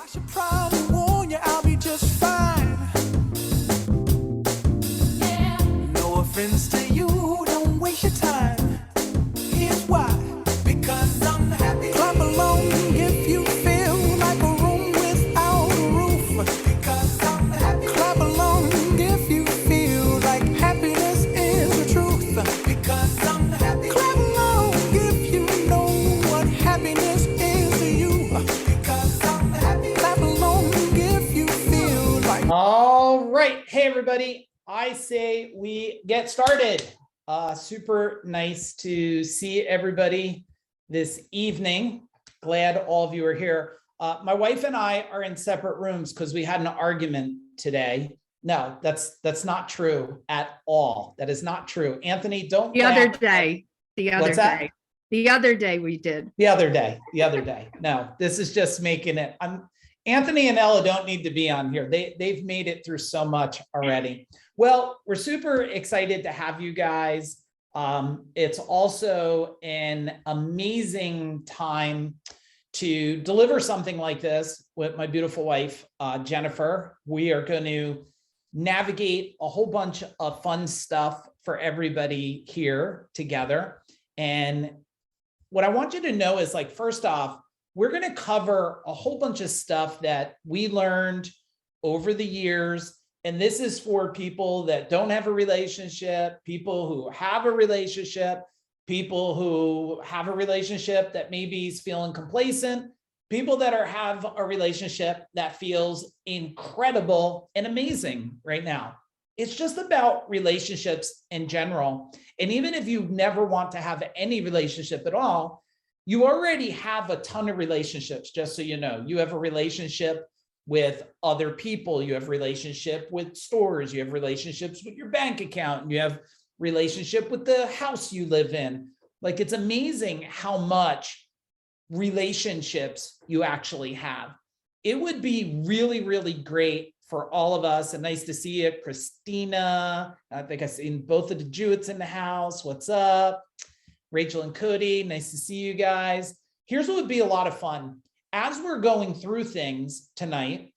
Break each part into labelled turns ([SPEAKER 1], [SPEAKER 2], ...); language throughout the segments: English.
[SPEAKER 1] I should probably warn you, I'll be just fine. Yeah. No offense to you, don't waste your time. Here's why. Because I'm happy. Clap along if you feel like a room without a roof. Because I'm happy. Clap along if you feel like happiness is the truth. Because I'm happy. Clap along if you know what happiness is to you. Because I'm happy. Clap along if you feel like.
[SPEAKER 2] All right. Hey, everybody. I say we get started. Super nice to see everybody this evening. Glad all of you are here. My wife and I are in separate rooms because we had an argument today. No, that's not true at all. That is not true. Anthony, don't
[SPEAKER 3] The other
[SPEAKER 2] laugh.
[SPEAKER 3] day, the other
[SPEAKER 2] What's that?
[SPEAKER 3] day, the other day we did.
[SPEAKER 2] The other day. No, this is just making it. Anthony and Ella don't need to be on here. They've made it through so much already. Well, we're super excited to have you guys. It's also an amazing time to deliver something like this with my beautiful wife, Jennifer. We are going to navigate a whole bunch of fun stuff for everybody here together. And what I want you to know is, like, first off, we're going to cover a whole bunch of stuff that we learned over the years. And this is for people that don't have a relationship, people who have a relationship, people who have a relationship that maybe is feeling complacent, people that have a relationship that feels incredible and amazing right now. It's just about relationships in general. And even if you never want to have any relationship at all, you already have a ton of relationships, just so you know. You have a relationship with other people, you have relationship with stores, you have relationships with your bank account, and you have relationship with the house you live in. Like, it's amazing how much relationships you actually have. It would be really, really great for all of us, and nice to see you, Christina. I think I've seen both of the Jewetts in the house. What's up? Rachel and Cody, nice to see you guys. Here's what would be a lot of fun. As we're going through things tonight,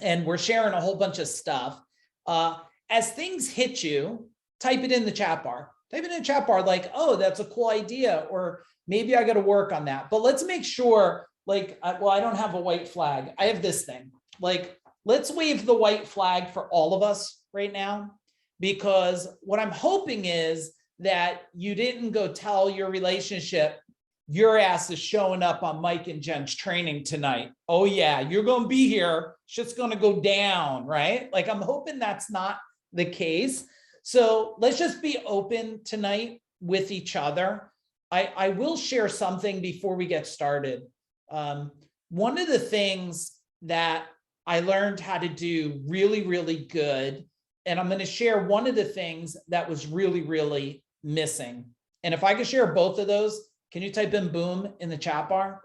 [SPEAKER 2] and we're sharing a whole bunch of stuff, as things hit you, type it in the chat bar. Type it in the chat bar like, oh, that's a cool idea, or maybe I got to work on that. But let's make sure, like, well, I don't have a white flag. I have this thing. Like, let's wave the white flag for all of us right now, because what I'm hoping is that you didn't go tell your relationship your ass is showing up on Mike and Jen's training tonight. Oh yeah, you're going to be here. Shit's going to go down, right? Like, I'm hoping that's not the case. So let's just be open tonight with each other. I will share something before we get started. One of the things that I learned how to do really, really good, and I'm going to share one of the things that was really, really missing. And if I could share both of those, can you type in boom in the chat bar?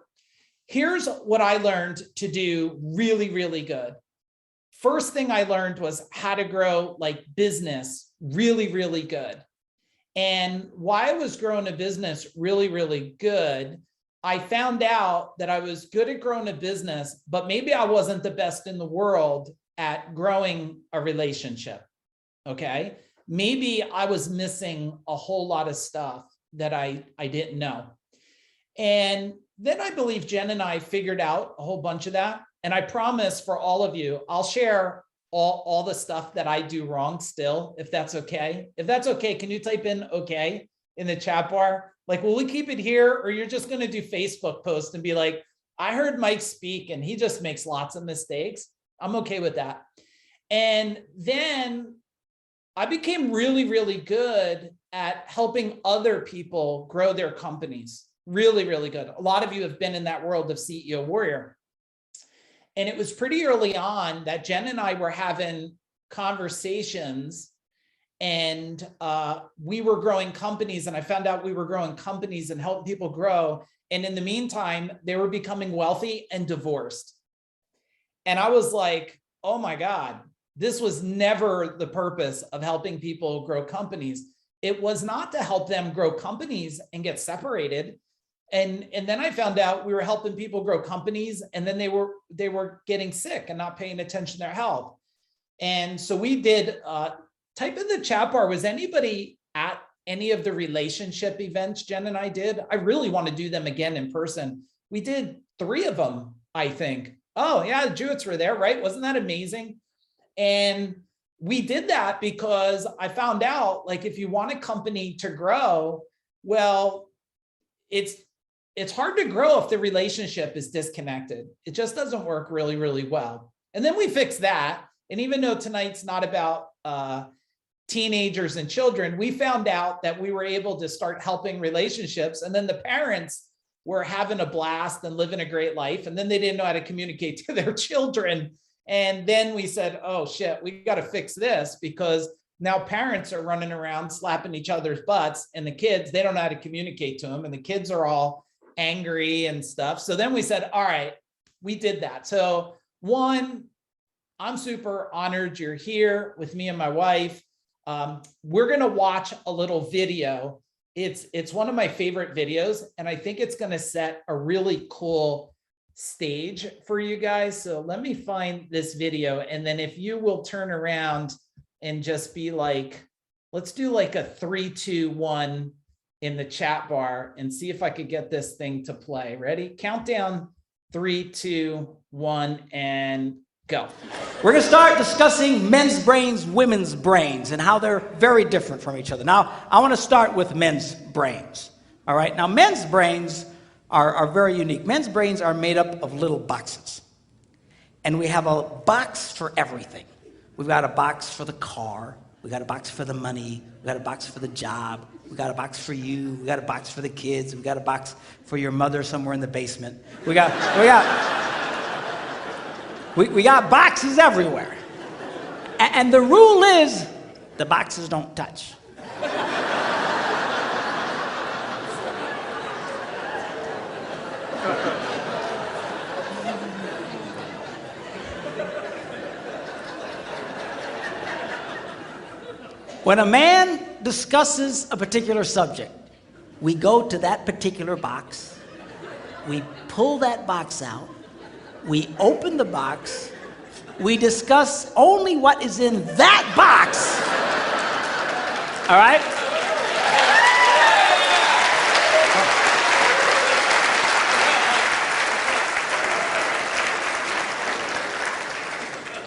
[SPEAKER 2] Here's what I learned to do really, really good. First thing I learned was how to grow like business really, really good. And why I was growing a business really, really good, I found out that I was good at growing a business, but maybe I wasn't the best in the world at growing a relationship. Okay. Maybe I was missing a whole lot of stuff that I didn't know. And then I believe Jen and I figured out a whole bunch of that. And I promise for all of you, I'll share all the stuff that I do wrong still, if that's okay. If that's okay, can you type in okay in the chat bar? Like, will we keep it here, or you're just going to do Facebook posts and be like, I heard Mike speak and he just makes lots of mistakes. I'm okay with that. And then I became really, really good at helping other people grow their companies. Really, really good. A lot of you have been in that world of CEO Warrior. And it was pretty early on that Jen and I were having conversations, and we were growing companies, and I found out we were growing companies and helping people grow. And in the meantime, they were becoming wealthy and divorced. And I was like, oh my God, this was never the purpose of helping people grow companies. It was not to help them grow companies and get separated. And then I found out we were helping people grow companies, and then they were getting sick and not paying attention to their health. And so we did, type in the chat bar, was anybody at any of the relationship events Jen and I did? I really want to do them again in person. We did 3 of them, I think. Oh yeah, the Jewetts were there, right? Wasn't that amazing? And we did that because I found out, like, if you want a company to grow, well, it's hard to grow if the relationship is disconnected. It just doesn't work really, really well. And then we fixed that. And even though tonight's not about teenagers and children, we found out that we were able to start helping relationships. And then the parents were having a blast and living a great life. And then they didn't know how to communicate to their children. And then we said, oh shit, we got to fix this, because now parents are running around slapping each other's butts, and the kids, they don't know how to communicate to them. And the kids are all angry and stuff. So then we said, all right, we did that. So one, I'm super honored you're here with me and my wife. We're going to watch a little video. It's one of my favorite videos, and I think it's going to set a really cool stage for you guys. So let me find this video. And then if you will turn around and just be like, let's do like a 3, 2, 1 in the chat bar and see if I could get this thing to play. Ready? Countdown, 3, 2, 1, and go.
[SPEAKER 4] We're going to start discussing men's brains, women's brains, and how they're very different from each other. Now, I want to start with men's brains. All right? Now, men's brains are very unique. Men's brains are made up of little boxes. And we have a box for everything. We've got a box for the car. We got a box for the money. We got a box for the job. We got a box for you. We got a box for the kids. We got a box for your mother somewhere in the basement. We got boxes everywhere. And the rule is the boxes don't touch. When a man discusses a particular subject, we go to that particular box, we pull that box out, we open the box, we discuss only what is in that box. All right?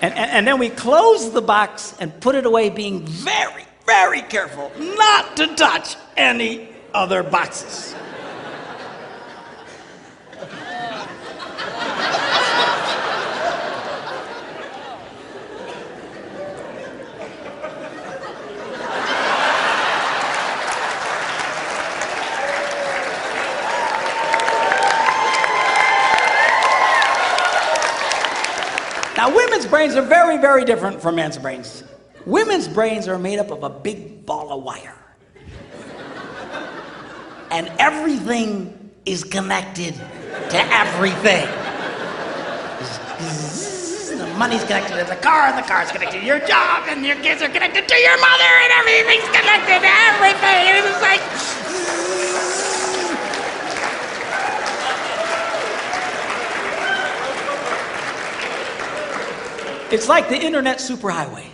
[SPEAKER 4] And then we close the box and put it away, being very, very careful not to touch any other boxes. Now, women's brains are very, very different from men's brains. Women's brains are made up of a big ball of wire. And everything is connected to everything. The money's connected to the car, and the car's connected to your job, and your kids are connected to your mother, and everything's connected to everything. And it's like... It's like the internet superhighway,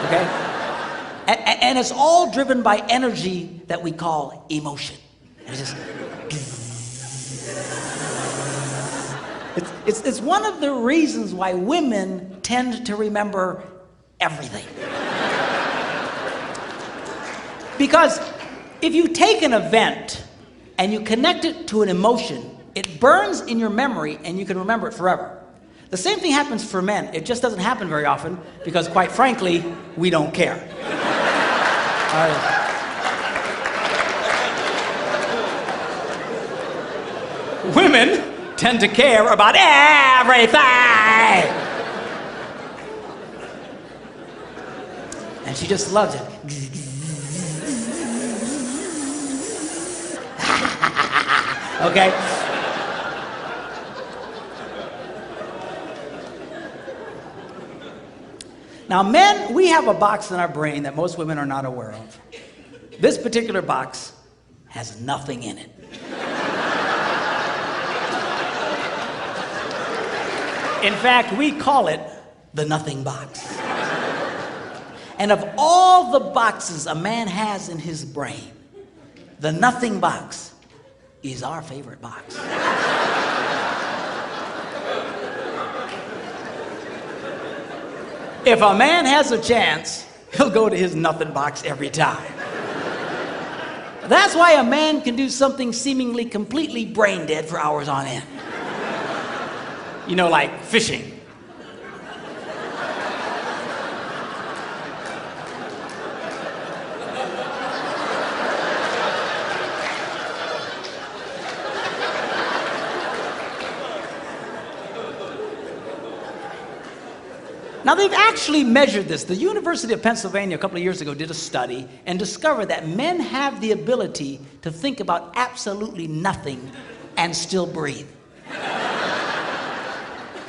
[SPEAKER 4] okay? And it's all driven by energy that we call emotion. And it's just... It's one of the reasons why women tend to remember everything. Because if you take an event and you connect it to an emotion, it burns in your memory and you can remember it forever. The same thing happens for men. It just doesn't happen very often because, quite frankly, we don't care. Women tend to care about everything. And she just loves it. Okay? Now, men, we have a box in our brain that most women are not aware of. This particular box has nothing in it. In fact, we call it the nothing box. And of all the boxes a man has in his brain, the nothing box is our favorite box. If a man has a chance, he'll go to his nothing box every time. That's why a man can do something seemingly completely brain dead for hours on end. You know, like fishing. Now, they've actually measured this. The University of Pennsylvania a couple of years ago did a study and discovered that men have the ability to think about absolutely nothing and still breathe.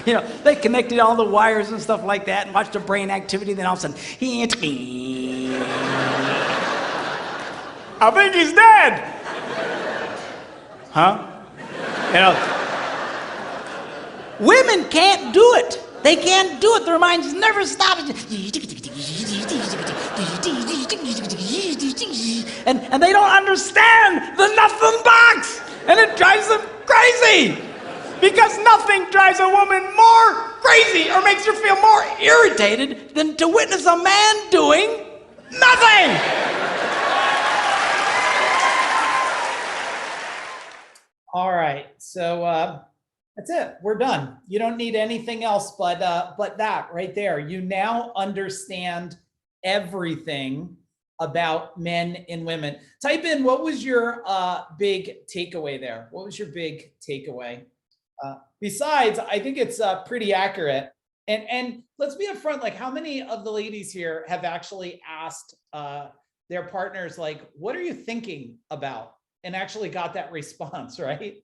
[SPEAKER 4] You know, they connected all the wires and stuff like that and watched the brain activity, then all of a sudden, I think he's dead. Huh? You know, women can't do it. They can't do it. Their minds never stop. And they don't understand the nothing box. And it drives them crazy. Because nothing drives a woman more crazy or makes her feel more irritated than to witness a man doing nothing.
[SPEAKER 2] All right, so that's it. We're done. You don't need anything else but that right there. You now understand everything about men and women. Type in, what was your big takeaway there? What was your big takeaway? Besides, I think it's pretty accurate. And let's be upfront, like how many of the ladies here have actually asked their partners, like, what are you thinking about? And actually got that response, right?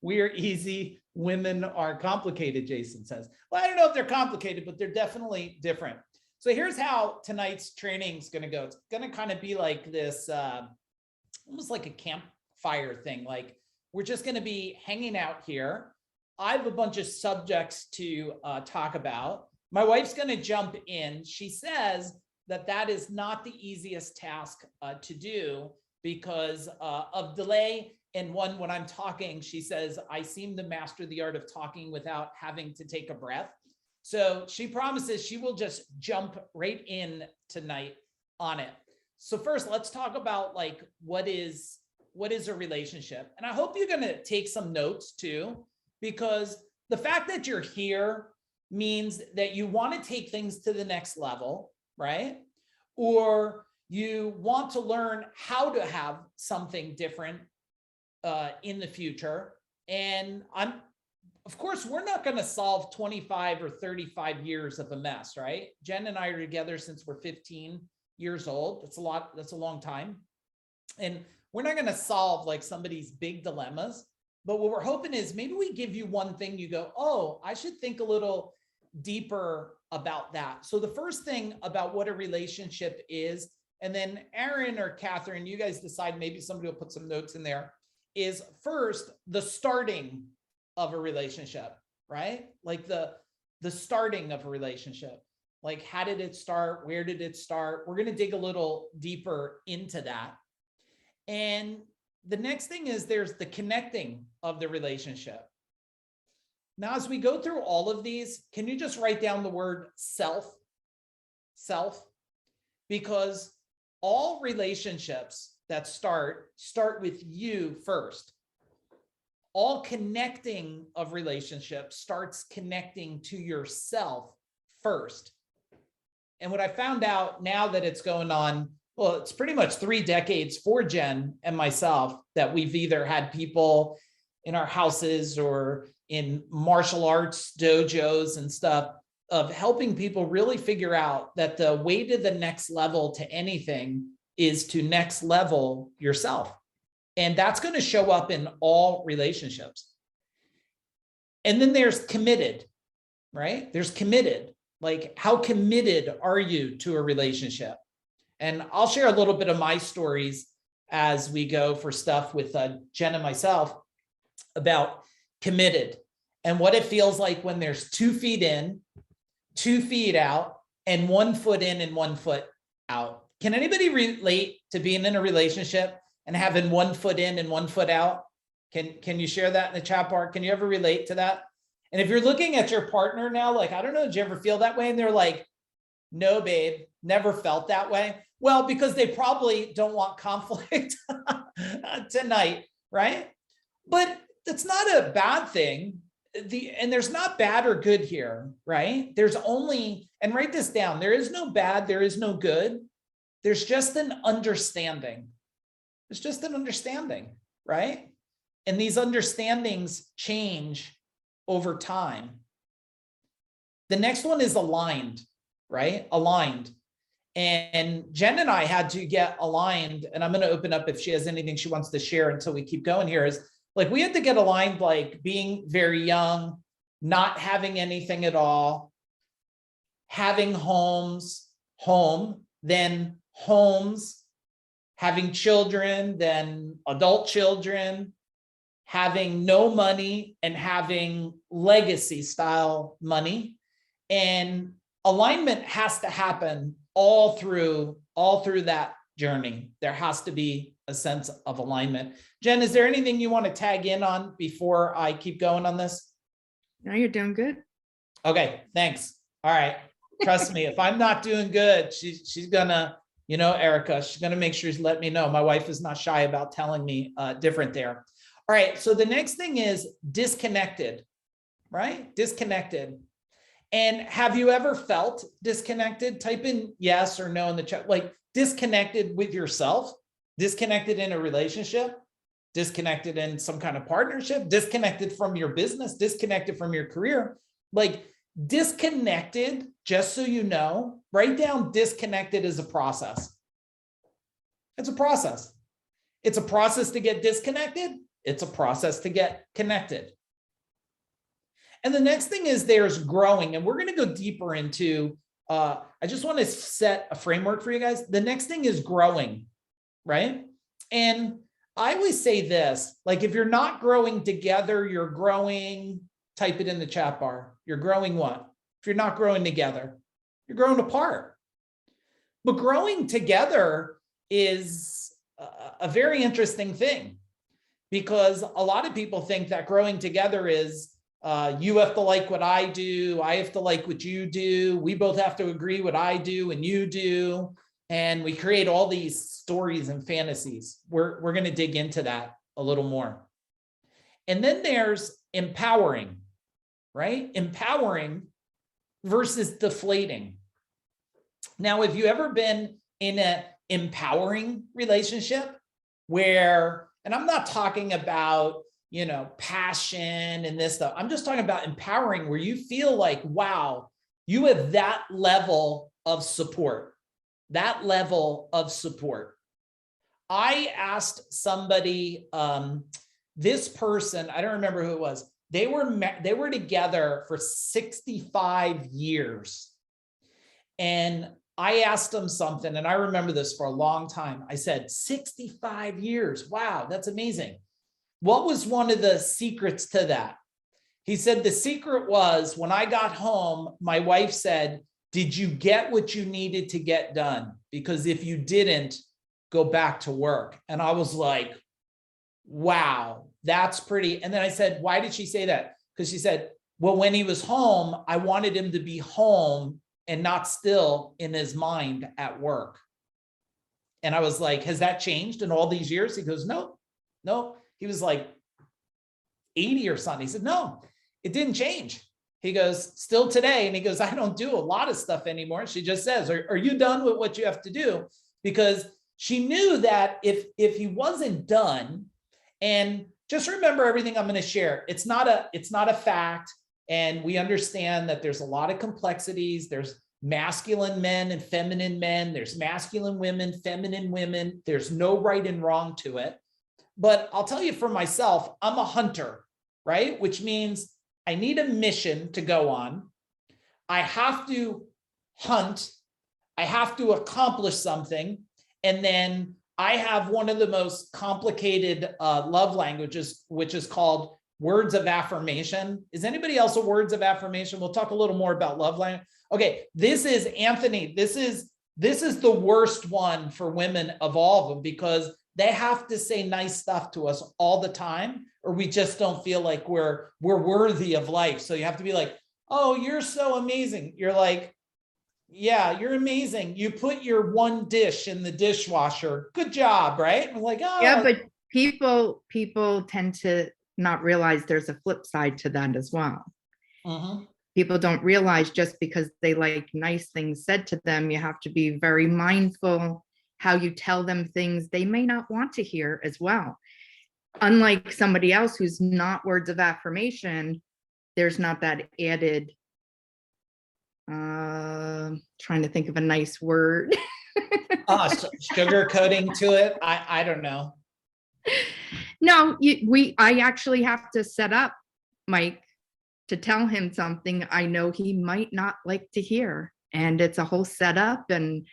[SPEAKER 2] We are easy, women are complicated, Jason says. Well, I don't know if they're complicated, but they're definitely different. So here's how tonight's training is gonna go. It's gonna kind of be like this, almost like a campfire thing. Like we're just gonna be hanging out here. I have a bunch of subjects to talk about. My wife's gonna jump in. She says that that is not the easiest task to do because of delay. And one, when I'm talking, she says, I seem to master the art of talking without having to take a breath. So she promises she will just jump right in tonight on it. So first, let's talk about like, what is a relationship? And I hope you're gonna take some notes too, because the fact that you're here means that you wanna take things to the next level, right? Or you want to learn how to have something different in the future. And of course, we're not going to solve 25 or 35 years of a mess, right? Jen and I are together since we're 15 years old. That's a lot. That's a long time. And we're not going to solve like somebody's big dilemmas. But what we're hoping is maybe we give you one thing, you go, oh, I should think a little deeper about that. So the first thing about what a relationship is, and then Aaron or Catherine, you guys decide, maybe somebody will put some notes in there, is first the starting of a relationship, right? Like the starting of a relationship. Like how did it start? Where did it start? We're going to dig a little deeper into that. And the next thing is there's the connecting of the relationship. Now, as we go through all of these, can you just write down the word self? Self, because all relationships that start with you first. All connecting of relationships starts connecting to yourself first. And what I found out now that it's going on, well, it's pretty much 3 decades for Jen and myself that we've either had people in our houses or in martial arts dojos and stuff of helping people really figure out that the way to the next level to anything is to next level yourself. And that's going to show up in all relationships. And then there's committed, right? There's committed. Like, how committed are you to a relationship? And I'll share a little bit of my stories as we go for stuff with Jen and myself about committed. and what it feels like when there's 2 feet in, 2 feet out, and 1 foot in and 1 foot out. Can anybody relate to being in a relationship and having 1 foot in and 1 foot out? Can you share that in the chat bar? Can you ever relate to that? And if you're looking at your partner now, like, I don't know, did you ever feel that way? And they're like, no, babe, never felt that way. Well, because they probably don't want conflict tonight, right? But it's not a bad thing. And there's not bad or good here, right? There's only, and write this down, there is no bad, there is no good. There's just an understanding. It's just an understanding, right? And these understandings change over time. The next one is aligned, right? Aligned. And Jen and I had to get aligned, and I'm going to open up if she has anything she wants to share until we keep going here, is like, we had to get aligned, like being very young, not having anything at all, having home, then homes, having children, then adult children, having no money, and having legacy style money. And alignment has to happen all through that journey. There has to be a sense of alignment. Jen, is there anything you want to tag in on before I keep going on this?
[SPEAKER 3] No, you're doing good.
[SPEAKER 2] Okay, thanks. All right. Trust me, if I'm not doing good, she's gonna, you know, Erica, she's gonna make sure she's let me know. My wife is not shy about telling me different there. All right, so the next thing is disconnected, right? Disconnected. And have you ever felt disconnected? Type in yes or no in the chat, like disconnected with yourself, disconnected in a relationship, disconnected in some kind of partnership, disconnected from your business, disconnected from your career, like disconnected, just so you know, write down disconnected as a process. It's a process. It's a process to get disconnected. It's a process to get connected. And the next thing is there's growing, and we're going to go deeper into, I just want to set a framework for you guys. The next thing is growing, right? And I always say this, like, if you're not growing together, you're growing, type it in the chat bar. You're growing what? If you're not growing together, you're growing apart. But growing together is a very interesting thing, because a lot of people think that growing together is you have to like what I do, I have to like what you do, we both have to agree what I do and you do, and we create all these stories and fantasies. We're going to dig into that a little more. And then there's empowering, right? Empowering versus deflating. Now, have you ever been in an empowering relationship where, and I'm not talking about, you know, passion and this stuff, I'm just talking about empowering, where you feel like, wow, you have that level of support, that level of support. I asked somebody, this person, I don't remember who it was, they were together for 65 years. And I asked them something, and I remember this for a long time. I said, 65 years. Wow, that's amazing. What was one of the secrets to that? He said, the secret was, when I got home, my wife said, did you get what you needed to get done? Because if you didn't, go back to work. And I was like, wow, that's pretty. And then I said, why did she say that? Because she said, well, when he was home, I wanted him to be home and not still in his mind at work. And I was like, has that changed in all these years? He goes, no. He was like 80 or something. He said, no, it didn't change. He goes, still today. And he goes, I don't do a lot of stuff anymore. She just says, are you done with what you have to do? Because she knew that if he wasn't done, and just remember everything I'm going to share, it's not a fact. And we understand that there's a lot of complexities. There's masculine men and feminine men. There's masculine women, feminine women. There's no right and wrong to it. But I'll tell you for myself, I'm a hunter, right? Which means I need a mission to go on. I have to hunt. I have to accomplish something. And then I have one of the most complicated love languages, which is called words of affirmation. Is anybody else a words of affirmation? We'll talk a little more about love language. Okay, this is Anthony. This is the worst one for women of all of them, because they have to say nice stuff to us all the time, or we just don't feel like we're worthy of life. So you have to be like, oh, you're so amazing. You're like, yeah, you're amazing. You put your one dish in the dishwasher. Good job, right? I'm like, oh.
[SPEAKER 3] Yeah, but people tend to not realize there's a flip side to that as well. People don't realize just because they like nice things said to them, you have to be very mindful how you tell them things they may not want to hear as well. Unlike somebody else who's not words of affirmation, there's not that added, trying to think of a nice word.
[SPEAKER 2] Sugar coating to it. I don't know.
[SPEAKER 3] No, I actually have to set up Mike to tell him something I know he might not like to hear. And it's a whole setup. And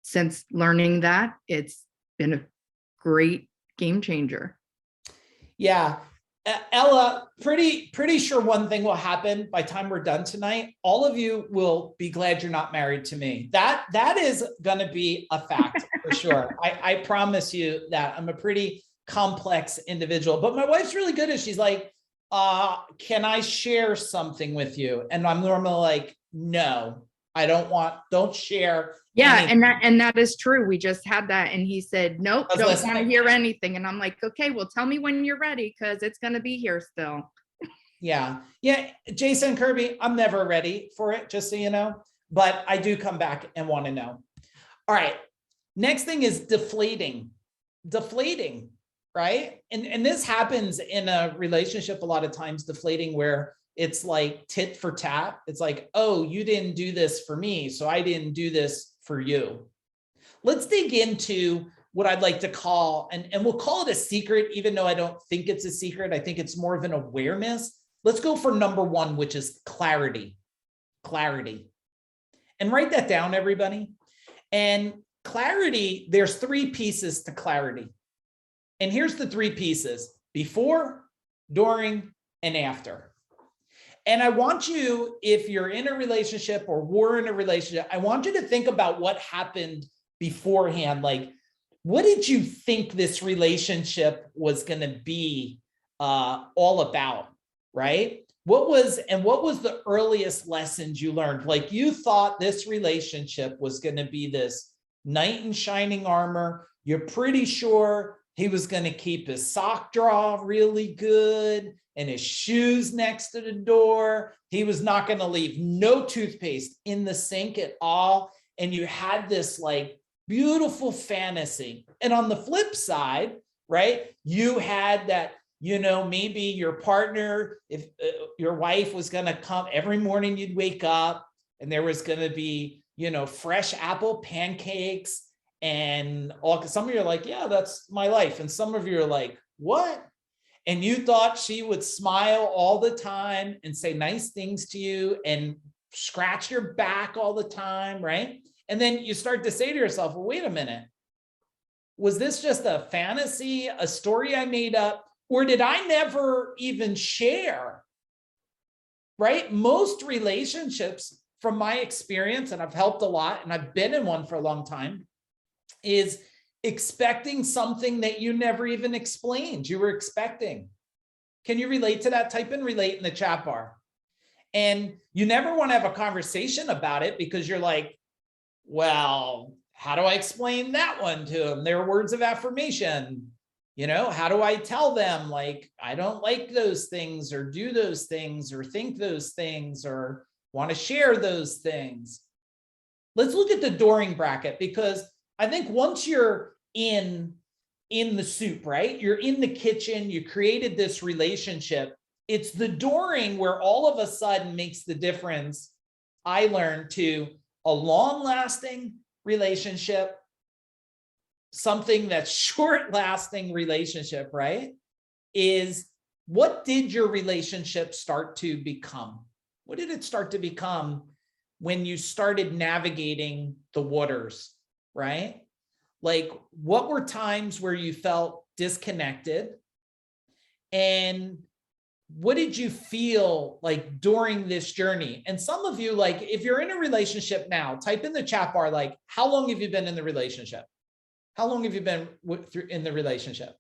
[SPEAKER 3] since learning that, it's been a great game changer.
[SPEAKER 2] Yeah. Ella, pretty sure one thing will happen by the time we're done tonight. All of you will be glad you're not married to me. That is going to be a fact for sure. I promise you that. I'm a pretty complex individual, but my wife's really good at, she's like, can I share something with you? And I'm normally like, no, I don't share.
[SPEAKER 3] Yeah.
[SPEAKER 2] anything.
[SPEAKER 3] And that is true. We just had that. And he said, nope,
[SPEAKER 2] I was
[SPEAKER 3] don't
[SPEAKER 2] listening.
[SPEAKER 3] want to hear anything. And I'm like, okay, well, tell me when you're ready, because it's going to be here still.
[SPEAKER 2] Yeah. Jason Kirby, I'm never ready for it, just so you know, but I do come back and want to know. All right. Next thing is deflating, right? And this happens in a relationship a lot of times, deflating, where it's like tit for tat. It's like, oh, you didn't do this for me, so I didn't do this for you. Let's dig into what I'd like to call, and we'll call it a secret, even though I don't think it's a secret. I think it's more of an awareness. Let's go for number one, which is clarity. And write that down, everybody. And clarity, there's three pieces to clarity. And here's the three pieces: before, during, and after. And I want you, if you're in a relationship or we're in a relationship, I want you to think about what happened beforehand. Like, what did you think this relationship was going to be all about, right? What was the earliest lessons you learned? Like, you thought this relationship was going to be this knight in shining armor. You're pretty sure he was going to keep his sock drawer really good and his shoes next to the door. He was not going to leave no toothpaste in the sink at all. And you had this like beautiful fantasy. And on the flip side, right, you had that, maybe your partner, if your wife was going to come every morning, you'd wake up and there was going to be, fresh apple pancakes. And some of you are like, yeah, that's my life. And some of you are like, what? And you thought she would smile all the time and say nice things to you and scratch your back all the time, right? And then you start to say to yourself, well, wait a minute. Was this just a fantasy, a story I made up, or did I never even share? Right? Most relationships, from my experience, and I've helped a lot, and I've been in one for a long time, is expecting something that you never even explained you were expecting. Can you relate to that? Type in relate in the chat bar. And you never want to have a conversation about it because you're like, well, how do I explain that one to them? Their words of affirmation. How do I tell them, like, I don't like those things, or do those things, or think those things, or want to share those things? Let's look at the during bracket, because I think once you're in the soup, right? You're in the kitchen, you created this relationship. It's the during where all of a sudden makes the difference. I learned to a long-lasting relationship, something that's short-lasting relationship, right? Is what did your relationship start to become? What did it start to become when you started navigating the waters? Right? Like, what were times where you felt disconnected? And what did you feel like during this journey? And some of you, like, if you're in a relationship now, type in the chat bar, like, how long have you been in the relationship? How long have you been in the relationship?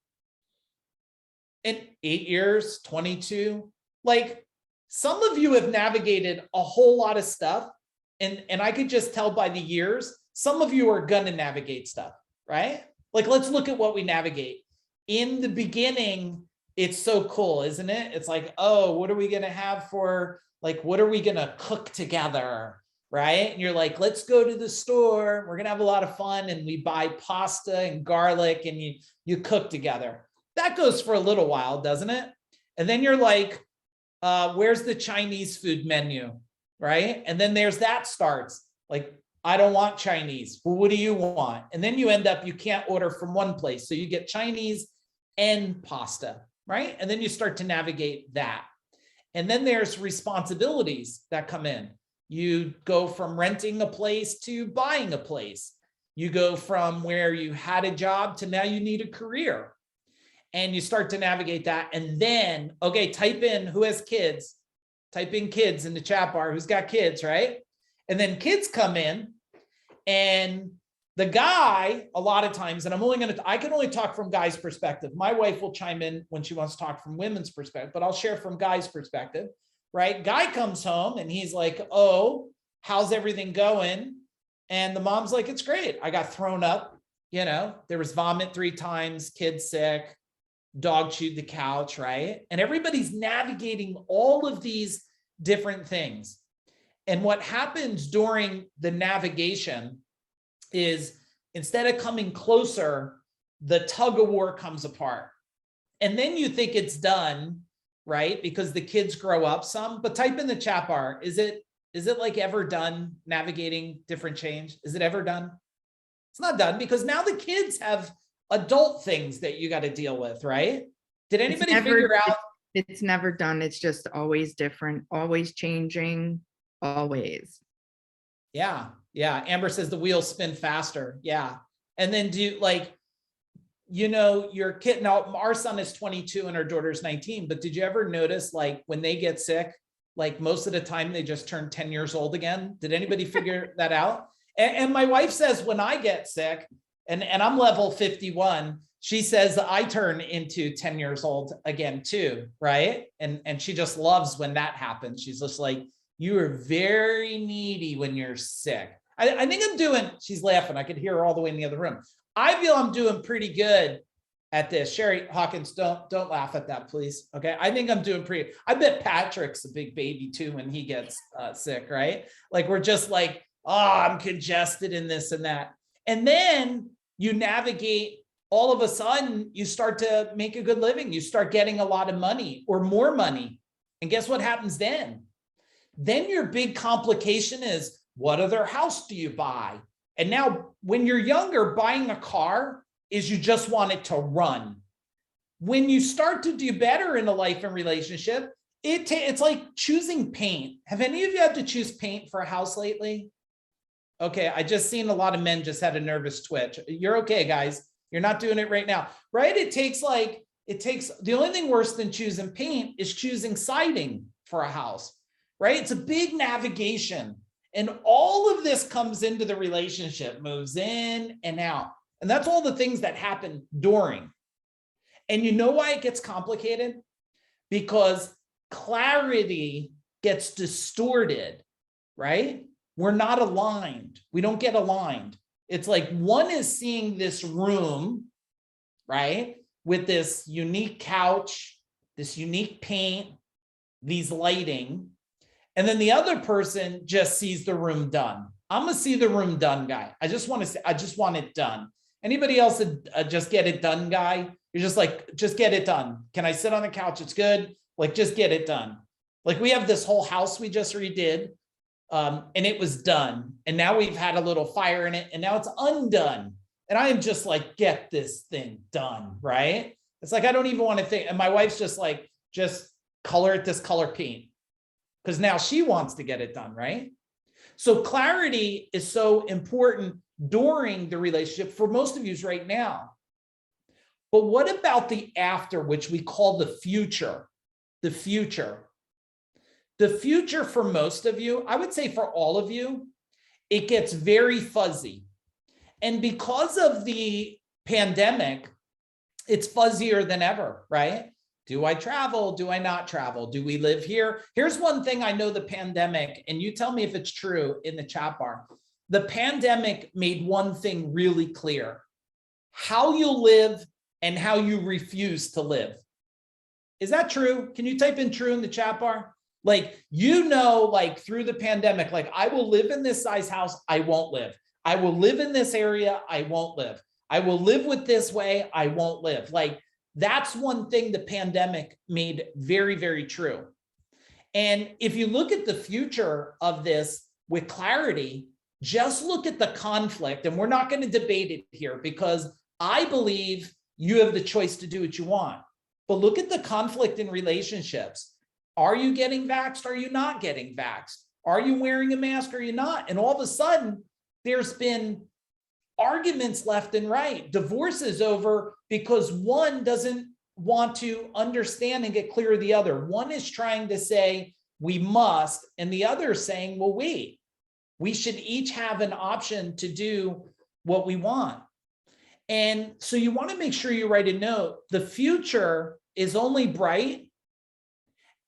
[SPEAKER 2] In 8 years, 22? Like, some of you have navigated a whole lot of stuff. And I could just tell by the years, some of you are gonna navigate stuff, right? Like, let's look at what we navigate. In the beginning, it's so cool, isn't it? It's like, oh, what are we gonna have for, like, what are we gonna cook together, right? And you're like, let's go to the store. We're gonna have a lot of fun, and we buy pasta and garlic, and you cook together. That goes for a little while, doesn't it? And then you're like, where's the Chinese food menu, right? And then that starts. Like, I don't want Chinese. Well, what do you want? And then you end up, you can't order from one place. So you get Chinese and pasta, right? And then you start to navigate that. And then there's responsibilities that come in. You go from renting a place to buying a place. You go from where you had a job to now you need a career. And you start to navigate that. And then, okay, type in who has kids. Type in kids in the chat bar. Who's got kids, right? And then kids come in, and the guy, a lot of times, and I can only talk from guys' perspective. My wife will chime in when she wants to talk from women's perspective, but I'll share from guys' perspective, right? Guy comes home and he's like, oh, how's everything going? And the mom's like, it's great. I got thrown up, there was vomit 3 times, kid sick, dog chewed the couch, right? And everybody's navigating all of these different things. And what happens during the navigation is, instead of coming closer, the tug of war comes apart. And then you think it's done, right? Because the kids grow up some. But type in the chat bar, is it like ever done navigating different change? Is it ever done? It's not done, because now the kids have adult things that you got to deal with, right? Did anybody figure out?
[SPEAKER 3] It's never done. It's just always different, always changing, always.
[SPEAKER 2] Yeah. Amber says the wheels spin faster. Yeah. And then your kid, now our son is 22 and our daughter's 19, but did you ever notice, like, when they get sick, like, most of the time they just turn 10 years old again? Did anybody figure that out? And my wife says, when I get sick, and I'm level 51, she says I turn into 10 years old again too, right? And she just loves when that happens. She's just like, you are very needy when you're sick. I think she's laughing. I could hear her all the way in the other room. I feel I'm doing pretty good at this. Sherry Hawkins, don't laugh at that, please. Okay, I think I'm doing pretty. I bet Patrick's a big baby too when he gets sick, right? Like, we're just like, oh, I'm congested in this and that. And then you navigate, all of a sudden, you start to make a good living. You start getting a lot of money or more money. And guess what happens then? Then your big complication is, what other house do you buy? And now, when you're younger, buying a car is you just want it to run. When you start to do better in a life and relationship, it's like choosing paint. Have any of you had to choose paint for a house lately? Okay, I just seen a lot of men just had a nervous twitch. You're okay, guys. You're not doing it right now, right? It takes the only thing worse than choosing paint is choosing siding for a house, right? It's a big navigation. And all of this comes into the relationship, moves in and out. And that's all the things that happen during. And you know why it gets complicated? Because clarity gets distorted, right? We're not aligned. We don't get aligned. It's like one is seeing this room, right? With this unique couch, this unique paint, these lighting. And then the other person just sees the room done. I'm gonna see the room done guy. I just want it done. Anybody else just get it done guy? You're just like, just get it done. Can I sit on the couch? It's good. Like, just get it done. Like, we have this whole house we just redid. And it was done. And now we've had a little fire in it, and now it's undone. And I am just like, get this thing done, right? It's like, I don't even want to think. And my wife's just like, just color it this color paint. Because now she wants to get it done, right? So clarity is so important during the relationship for most of you right now. But what about the after, which we call the future? The future. The future for most of you, I would say for all of you, it gets very fuzzy. And because of the pandemic, it's fuzzier than ever, right? Do I travel? Do I not travel? Do we live here? Here's one thing I know the pandemic, and you tell me if it's true in the chat bar. The pandemic made one thing really clear: how you live and how you refuse to live. Is that true? Can you type in true in the chat bar? Like, like through the pandemic, like, I will live in this size house, I won't live. I will live in this area, I won't live. I will live with this way, I won't live. Like, that's one thing the pandemic made very, very true. And if you look at the future of this with clarity, just look at the conflict. And we're not going to debate it here because I believe you have the choice to do what you want. But look at the conflict in relationships. Are you getting vaxxed? Are you not getting vaxxed? Are you wearing a mask? Are you not? And all of a sudden, there's been arguments left and right, divorces over because one doesn't want to understand and get clear of the other. One is trying to say we must, and the other is saying, well, wait, we should each have an option to do what we want. And so you want to make sure you write a note. The future is only bright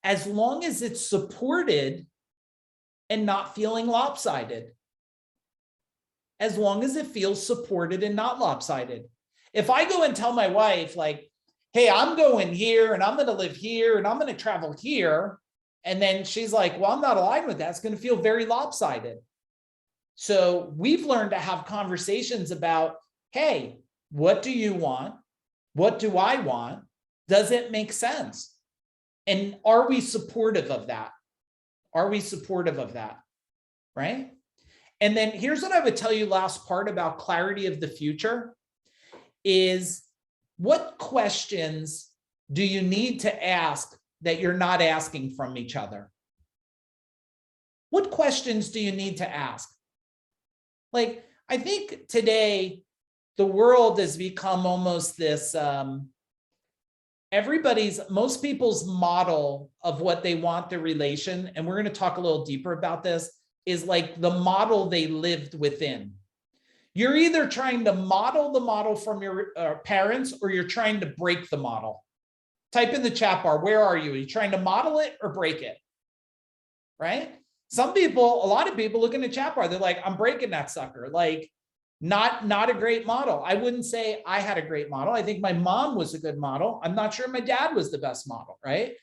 [SPEAKER 2] as long as it's supported and not feeling lopsided. As long as it feels supported and not lopsided. If I go and tell my wife, like, hey, I'm going here and I'm going to live here and I'm going to travel here, and then she's like, well, I'm not aligned with that, it's going to feel very lopsided. So we've learned to have conversations about, hey, what do you want? What do I want? Does it make sense? And are we supportive of that? Are we supportive of that? Right? And then here's what I would tell you last part about clarity of the future is, what questions do you need to ask that you're not asking from each other? What questions do you need to ask? Like, I think today the world has become almost this, most people's model of what they want their relation, and we're going to talk a little deeper about this, is like the model they lived within. You're either trying to model the model from your parents, or you're trying to break the model. Type in the chat bar, where are you? Are you trying to model it or break it? Right? Some people, a lot of people look in the chat bar, they're like, I'm breaking that sucker. Like, not a great model. I wouldn't say I had a great model. I think my mom was a good model. I'm not sure my dad was the best model, right?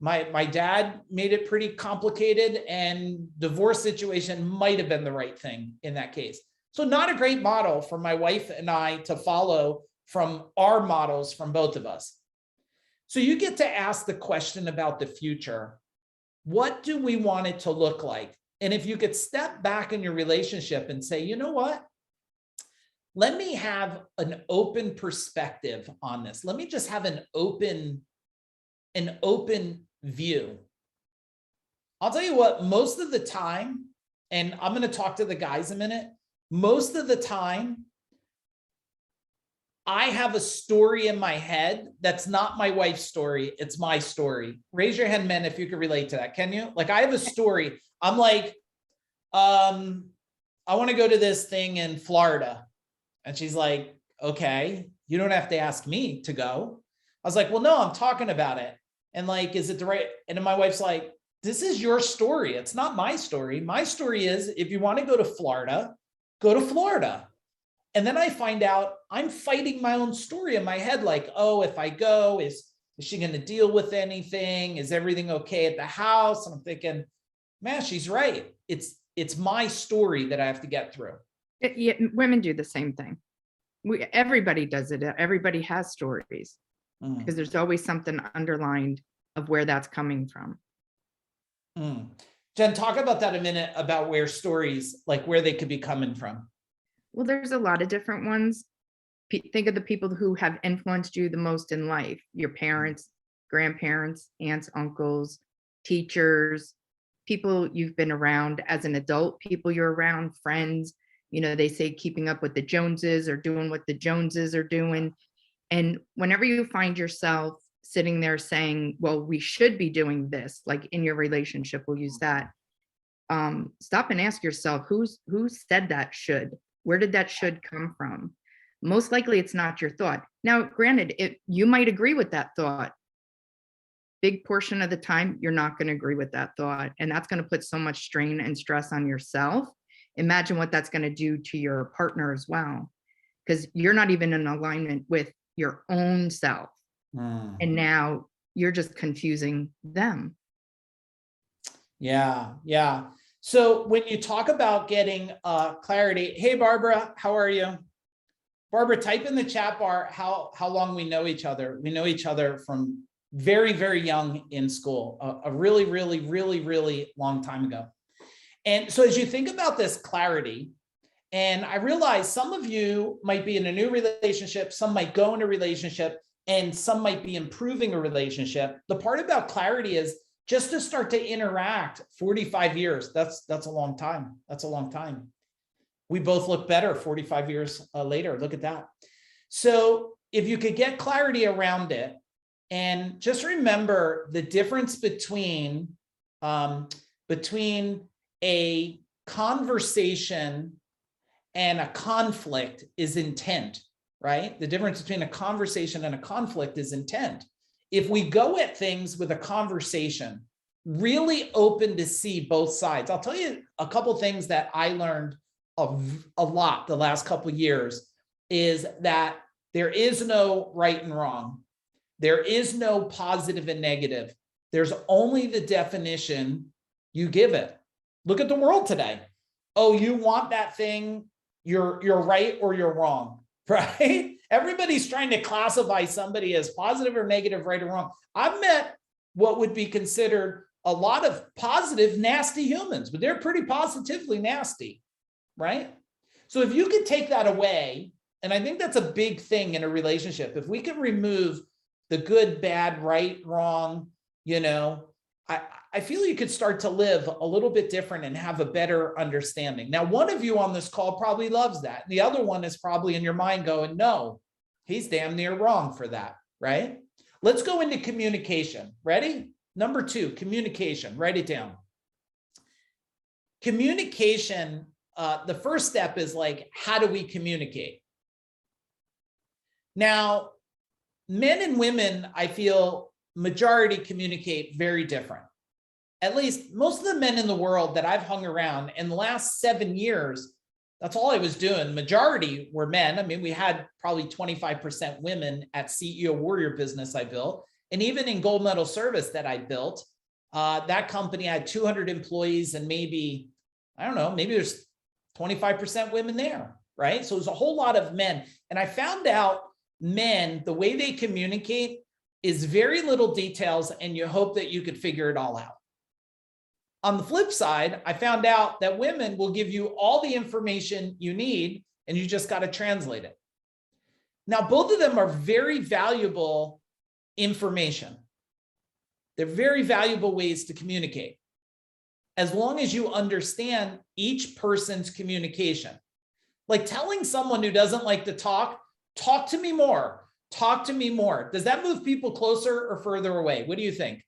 [SPEAKER 2] My dad made it pretty complicated, and divorce situation might have been the right thing in that case. So not a great model for my wife and I to follow from our models from both of us. So you get to ask the question about the future. What do we want it to look like? And if you could step back in your relationship and say, you know what? Let me have an open perspective on this. Let me just have an open view. I'll tell you what, most of the time, and I'm going to talk to the guys a minute, most of the time, I have a story in my head that's not my wife's story, it's my story. Raise your hand, men, if you can relate to that. Can you? Like, I have a story. I'm like, I want to go to this thing in Florida. And she's like, okay, you don't have to ask me to go. I was like, well, no, I'm talking about it. And like, is it the right? And then my wife's like, this is your story. It's not my story. My story is, if you want to go to Florida, go to Florida. And then I find out I'm fighting my own story in my head. Like, oh, if I go, is she going to deal with anything? Is everything okay at the house? And I'm thinking, man, she's right. It's my story that I have to get through.
[SPEAKER 3] Yeah, women do the same thing. Everybody does it. Everybody has stories because there's always something underlined of where that's coming from.
[SPEAKER 2] Jen, talk about that a minute, about where stories, like where they could be coming from.
[SPEAKER 3] Well, there's a lot of different ones. Think of the people who have influenced you the most in life: your parents, grandparents, aunts, uncles, teachers, people you've been around as an adult, people you're around, friends. You know, they say keeping up with the Joneses or doing what the Joneses are doing. And whenever you find yourself sitting there saying, well, we should be doing this, like in your relationship, we'll use that. Stop and ask yourself, who said that should? Where did that should come from? Most likely it's not your thought. Now, granted, you might agree with that thought. Big portion of the time, you're not going to agree with that thought. And that's going to put so much strain and stress on yourself. Imagine what that's going to do to your partner as well, because you're not even in alignment with your own self. And now you're just confusing them.
[SPEAKER 2] Yeah. Yeah. So when you talk about getting clarity, hey, Barbara, how are you? Barbara, type in the chat bar how long we know each other. We know each other from very, very young in school, a really, really, really, really long time ago. And so as you think about this clarity, and I realize some of you might be in a new relationship, some might go in a relationship, and some might be improving a relationship. The part about clarity is just to start to interact. 45 years, that's a long time. That's a long time. We both look better 45 years later. Look at that. So if you could get clarity around it, and just remember the difference between a conversation and a conflict is intent, right? The difference between a conversation and a conflict is intent. If we go at things with a conversation, really open to see both sides. I'll tell you a couple things that I learned a lot the last couple of years is that there is no right and wrong. There is no positive and negative. There's only the definition you give it. Look at the world today. Oh, you want that thing, you're right or you're wrong, right? Everybody's trying to classify somebody as positive or negative, right or wrong. I've met what would be considered a lot of positive, nasty humans, but they're pretty positively nasty, right? So if you could take that away, and I think that's a big thing in a relationship, if we could remove the good, bad, right, wrong, I feel you could start to live a little bit different and have a better understanding. Now, one of you on this call probably loves that. The other one is probably in your mind going, no, he's damn near wrong for that, right? Let's go into communication. Ready? Number 2, communication. Write it down. Communication, the first step is like, how do we communicate? Now, men and women, I feel majority communicate very different. At least most of the men in the world that I've hung around in the last 7 years, that's all I was doing. Majority were men. I mean, we had probably 25% women at CEO Warrior Business I built. And even in Gold Medal Service that I built, that company had 200 employees and maybe, I don't know, maybe there's 25% women there, right? So it was a whole lot of men. And I found out men, the way they communicate is very little details and you hope that you could figure it all out. On the flip side, I found out that women will give you all the information you need and you just got to translate it. Now, both of them are very valuable information. They're very valuable ways to communicate, as long as you understand each person's communication. Like telling someone who doesn't like to talk to me more, talk to me more. Does that move people closer or further away? What do you think?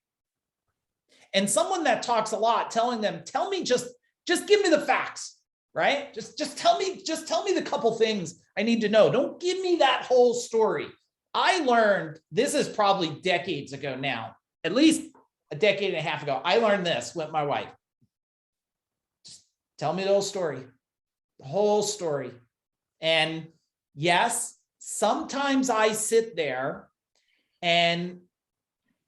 [SPEAKER 2] And someone that talks a lot, telling them, tell me, just give me the facts, right? Just tell me the couple things I need to know. Don't give me that whole story. I learned, this is probably decades ago now, at least a decade and a half ago, I learned this with my wife. Just tell me the whole story. And yes, sometimes I sit there and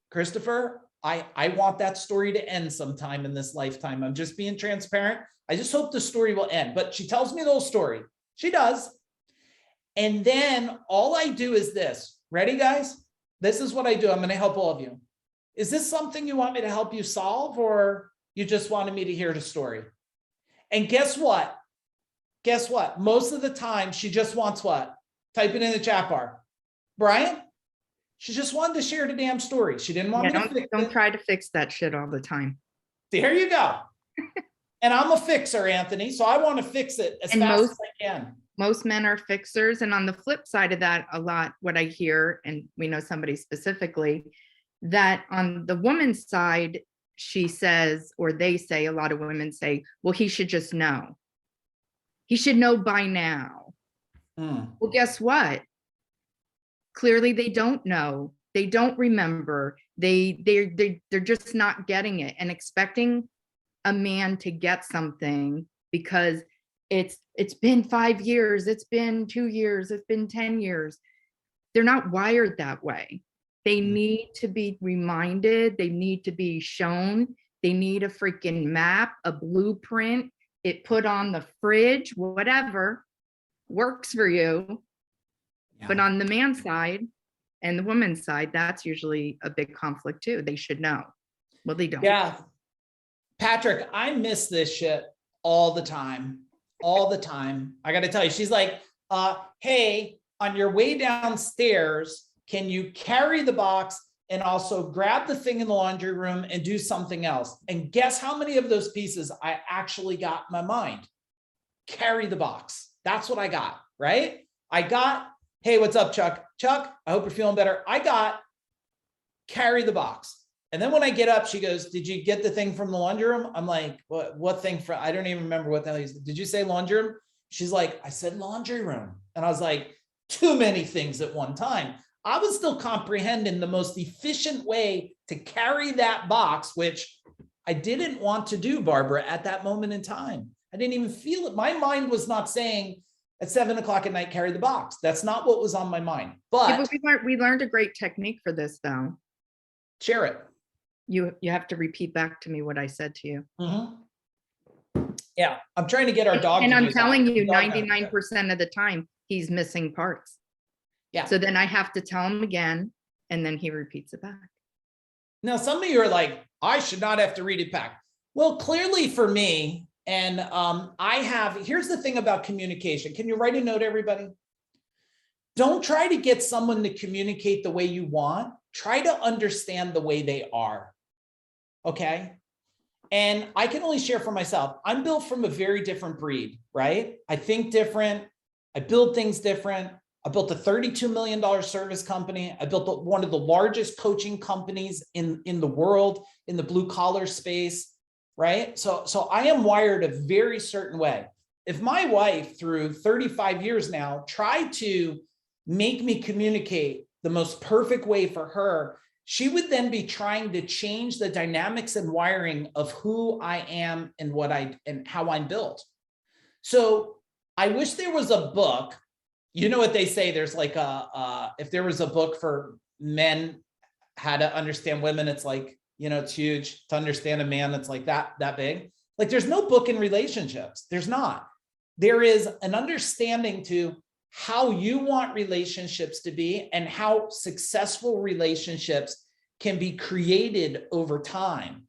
[SPEAKER 2] Christopher, I want that story to end sometime in this lifetime. I'm just being transparent. I just hope the story will end, but she tells me the whole story. She does. And then all I do is this. Ready, guys? This is what I do. I'm going to help all of you. Is this something you want me to help you solve, or you just wanted me to hear the story? And guess what? Guess what? Most of the time, she just wants what? Type it in the chat bar. Brian? She just wanted to share the damn story. She didn't want me to fix it.
[SPEAKER 3] Don't try to fix that shit all the time.
[SPEAKER 2] There you go. And I'm a fixer, Anthony. So I want to fix it as fast as I can.
[SPEAKER 3] Most men are fixers. And on the flip side of that, a lot, what I hear, and we know somebody specifically, that on the woman's side, she says, or they say, a lot of women say, well, he should just know. He should know by now. Well, guess what? Clearly they don't know. They don't remember. They're just not getting it, and expecting a man to get something because it's been 5 years, it's been 2 years, it's been 10 years. They're not wired that way. They need to be reminded, they need to be shown, they need a freaking map, a blueprint, it put on the fridge, whatever works for you.
[SPEAKER 2] Yeah.
[SPEAKER 3] But on the man's side and the woman's side, that's usually a big conflict too. They should know. Well, they don't.
[SPEAKER 2] Yeah. Patrick, I miss this shit all the time. All the time. I got to tell you, she's like, hey, on your way downstairs, can you carry the box and also grab the thing in the laundry room and do something else? And guess how many of those pieces I actually got in my mind? Carry the box. That's what I got, right? I got, hey, what's up, Chuck? Chuck, I hope you're feeling better. I got carry the box. And then when I get up, she goes, did you get the thing from the laundry room? I'm like, what thing from? I don't even remember what the hell you said. Did you say laundry room? She's like, I said laundry room. And I was like, too many things at one time. I was still comprehending the most efficient way to carry that box, which I didn't want to do, Barbara, at that moment in time. I didn't even feel it. My mind was not saying at 7 o'clock at night, carry the box. That's not what was on my mind.
[SPEAKER 3] Yeah,
[SPEAKER 2] But
[SPEAKER 3] but we learned a great technique for this though.
[SPEAKER 2] share it.
[SPEAKER 3] You have to repeat back to me what I said to you.
[SPEAKER 2] Yeah, I'm trying to get our dog.
[SPEAKER 3] And
[SPEAKER 2] to
[SPEAKER 3] I'm
[SPEAKER 2] do
[SPEAKER 3] telling
[SPEAKER 2] that.
[SPEAKER 3] you,
[SPEAKER 2] The dog knows.
[SPEAKER 3] 99% of the time, he's missing parts.
[SPEAKER 2] Yeah.
[SPEAKER 3] So then I have to tell him again, and then he repeats it back.
[SPEAKER 2] Now, some of you are like, I should not have to read it back. Well, clearly for me, and here's the thing about communication. Can you write a note, everybody? Don't try to get someone to communicate the way you want. Try to understand the way they are. Okay? And I can only share for myself. I'm built from a very different breed, right? I think different. I build things different. I built a $32 million service company. I built one of the largest coaching companies in the world, in the blue collar space, right? So I am wired a very certain way. If my wife, through 35 years now, tried to make me communicate the most perfect way for her, she would then be trying to change the dynamics and wiring of who I am and how I'm built. So I wish there was a book. You know what they say, there's like if there was a book for men, how to understand women, it's like, it's huge. To understand a man, it's like that big. Like there's no book in relationships. There's not. There is an understanding to how you want relationships to be and how successful relationships can be created over time.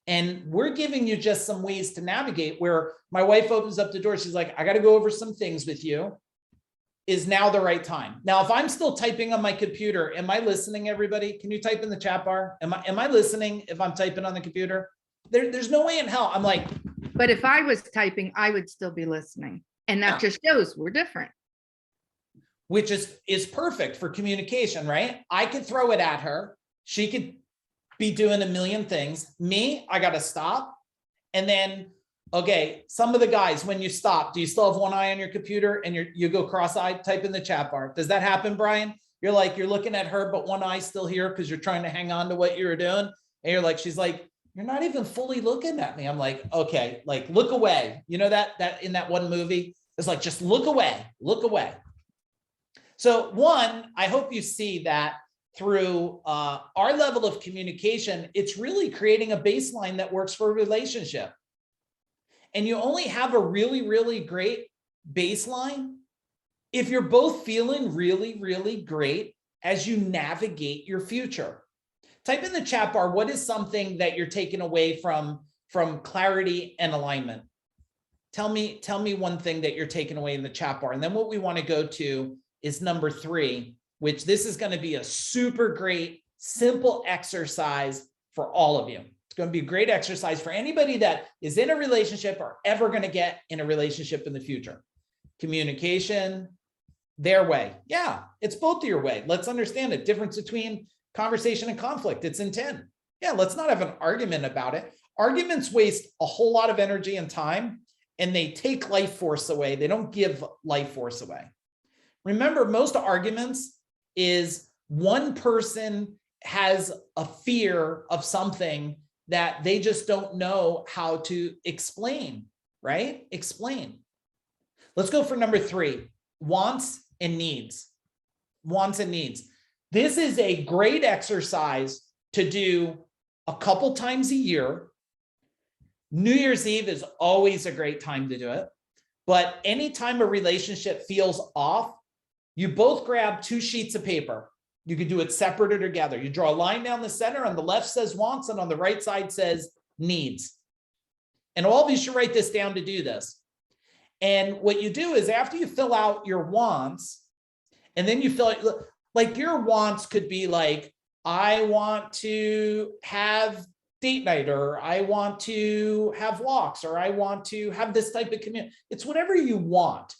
[SPEAKER 2] And we're giving you just some ways to navigate, where my wife opens up the door. She's like, I got to go over some things with you. Is now the right time? Now, if I'm still typing on my computer, am I listening, everybody? Can you type in the chat bar? Am I listening if I'm typing on the computer? There's no way in hell. I'm like,
[SPEAKER 3] But if I was typing, I would still be listening. And that just shows we're different.
[SPEAKER 2] which is perfect for communication, right? I could throw it at her. She could be doing a million things. Me, I got to stop. And then, okay, some of the guys, when you stop, do you still have one eye on your computer and you go cross-eyed? Type in the chat bar. Does that happen, Brian? You're looking at her, but one eye's still here because you're trying to hang on to what you were doing. And you're like, she's like, you're not even fully looking at me. I'm like, okay, like look away. You know that in that one movie, it's like, just look away, look away. So one, I hope you see that through our level of communication, it's really creating a baseline that works for a relationship. And you only have a really, really great baseline if you're both feeling really, really great as you navigate your future. Type in the chat bar, what is something that you're taking away from clarity and alignment? Tell me one thing that you're taking away in the chat bar. And then what we want to go to is number 3, which this is going to be a super great, simple exercise for all of you. It's going to be a great exercise for anybody that is in a relationship or ever going to get in a relationship in the future. communication, their way. Yeah, it's both your way. Let's understand the difference between conversation and conflict. It's intent. Yeah, let's not have an argument about it. Arguments waste a whole lot of energy and time, and they take life force away. They don't give life force away. Remember, most arguments is one person has a fear of something that they just don't know how to explain, right? Explain. Let's go for number 3, wants and needs. Wants and needs. This is a great exercise to do a couple times a year. New Year's Eve is always a great time to do it. But anytime a relationship feels off, you both grab 2 sheets of paper. You could do it separate or together. You draw a line down the center. On the left says wants, and on the right side says needs. And all of you should write this down to do this. And what you do is after you fill out your wants, and then you fill it, like your wants could be like, I want to have date night, or I want to have walks, or I want to have this type of community. It's whatever you want.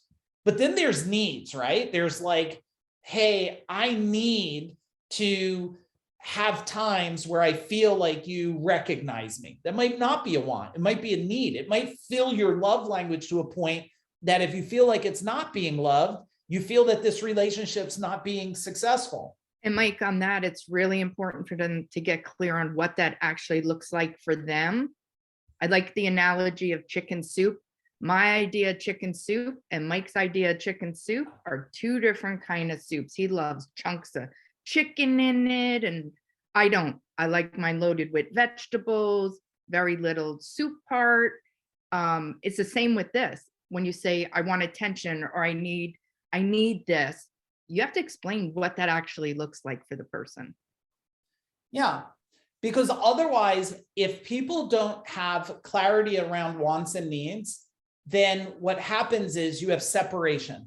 [SPEAKER 2] But then there's needs, right? There's like, hey, I need to have times where I feel like you recognize me. That might not be a want. It might be a need. It might fill your love language to a point that if you feel like it's not being loved, you feel that this relationship's not being successful.
[SPEAKER 3] And Mike, on that, it's really important for them to get clear on what that actually looks like for them. I like the analogy of chicken soup. My idea of chicken soup and Mike's idea of chicken soup are 2 different kind of soups. He loves chunks of chicken in it, and I don't. I like mine loaded with vegetables, very little soup part. It's the same with this. When you say, I want attention, or I need this, you have to explain what that actually looks like for the person.
[SPEAKER 2] Yeah, because otherwise, if people don't have clarity around wants and needs, then what happens is you have separation.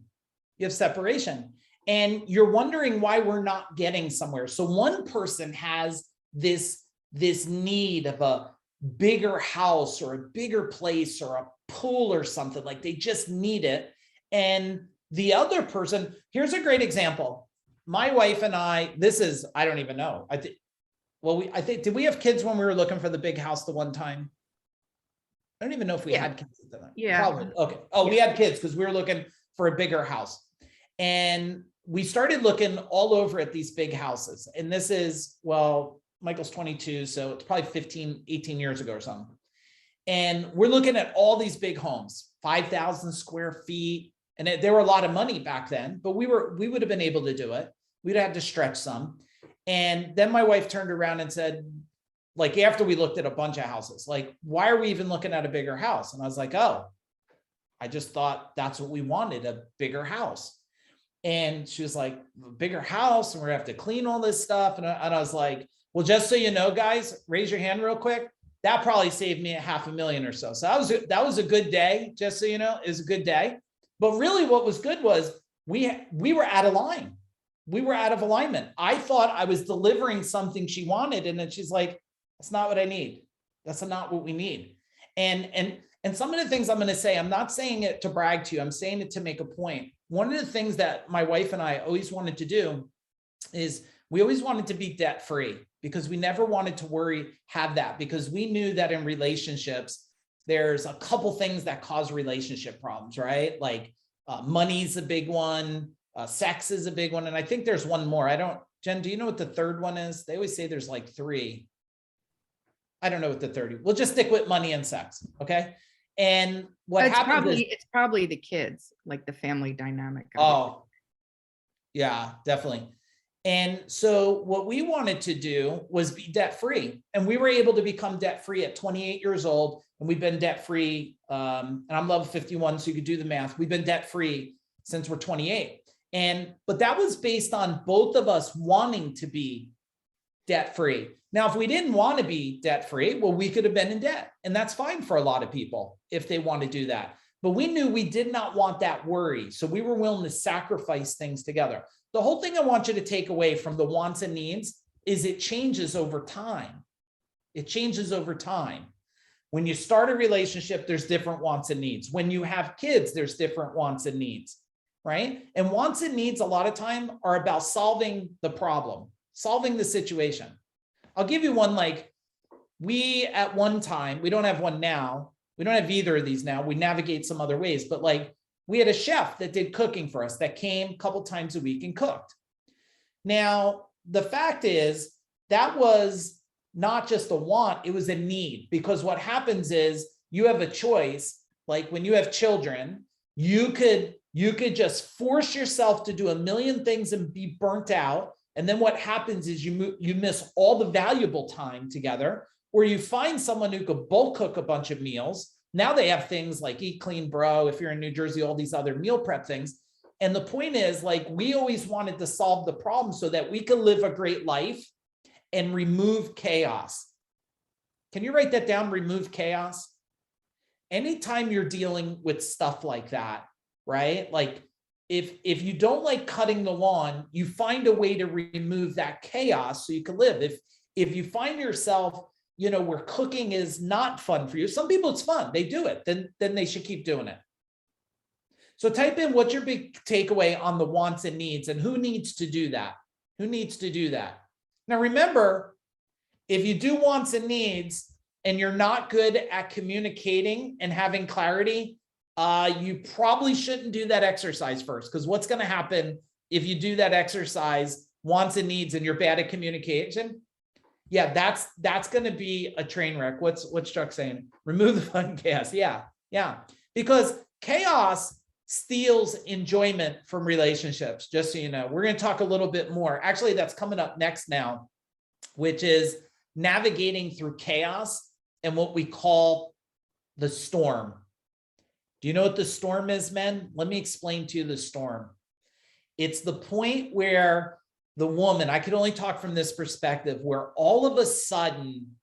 [SPEAKER 2] You have separation, and you're wondering why we're not getting somewhere. So one person has this need of a bigger house or a bigger place or a pool or something, like they just need it. And the other person, here's a great example. My wife and I don't even know. I think, did we have kids when we were looking for the big house the one time? I don't even know if we had kids at the time.
[SPEAKER 3] Yeah.
[SPEAKER 2] Probably. Okay. Oh, we had kids because we were looking for a bigger house. And we started looking all over at these big houses. And this is, well, Michael's 22, so it's probably 15, 18 years ago or something. And we're looking at all these big homes, 5,000 square feet. And there were a lot of money back then, but we would have been able to do it. We'd have to stretch some. And then my wife turned around and said, like, after we looked at a bunch of houses, like, why are we even looking at a bigger house? And I was like, oh, I just thought that's what we wanted, a bigger house. And she was like, a bigger house, and we're gonna have to clean all this stuff. And I was like, well, just so you know, guys, raise your hand real quick. That probably saved me $500,000 or so. So that was a good day, just so you know, it was a good day. But really what was good was we were out of line. We were out of alignment. I thought I was delivering something she wanted. And then she's like, that's not what I need. That's not what we need. And some of the things I'm going to say, I'm not saying it to brag to you. I'm saying it to make a point. One of the things that my wife and I always wanted to do is we always wanted to be debt free, because we never wanted to have that, because we knew that in relationships, there's a couple things that cause relationship problems, right? Like money's a big one, sex is a big one. And I think there's one more. Jen, do you know what the third one is? They always say there's like 3. I don't know what the 30. We'll just stick with money and sex. Okay. And what happens
[SPEAKER 3] it's probably the kids, like the family dynamic.
[SPEAKER 2] Oh, yeah, definitely. And so what we wanted to do was be debt free, and we were able to become debt free at 28 years old. And we've been debt free. And I'm level 51, so you could do the math. We've been debt free since we're 28. But that was based on both of us wanting to be debt free. Now, if we didn't want to be debt free, well, we could have been in debt, and that's fine for a lot of people if they want to do that. But we knew we did not want that worry. So we were willing to sacrifice things together. The whole thing I want you to take away from the wants and needs is it changes over time. It changes over time. When you start a relationship, there's different wants and needs. When you have kids, there's different wants and needs, right? And wants and needs a lot of time are about solving the problem, solving the situation. I'll give you one. Like, we at one time, we don't have one now. We don't have either of these now. We navigate some other ways, but like, we had a chef that did cooking for us that came a couple times a week and cooked. Now, the fact is that was not just a want, it was a need, because what happens is you have a choice. Like when you have children, you could just force yourself to do a million things and be burnt out. And then what happens is you miss all the valuable time together, or you find someone who could bulk cook a bunch of meals. Now they have things like Eat Clean Bro, if you're in New Jersey, all these other meal prep things. And the point is, like, we always wanted to solve the problem so that we could live a great life and remove chaos. Can you write that down? Remove chaos. Anytime you're dealing with stuff like that, right? Like if you don't like cutting the lawn, you find a way to remove that chaos so you can live. If you find yourself, where cooking is not fun for you, some people it's fun, they do it, then they should keep doing it. So type in what's your big takeaway on the wants and needs, and who needs to do that? Who needs to do that? Now, remember, if you do wants and needs and you're not good at communicating and having clarity, you probably shouldn't do that exercise first, because what's going to happen if you do that exercise, wants and needs, and you're bad at communication? Yeah, that's going to be a train wreck. What's Chuck saying? Remove the fun chaos. Yeah. Because chaos steals enjoyment from relationships, just so you know. We're going to talk a little bit more. Actually, that's coming up next now, which is navigating through chaos and what we call the storm. Do you know what the storm is, men? Let me explain to you the storm. It's the point where the woman, I could only talk from this perspective, where all of a sudden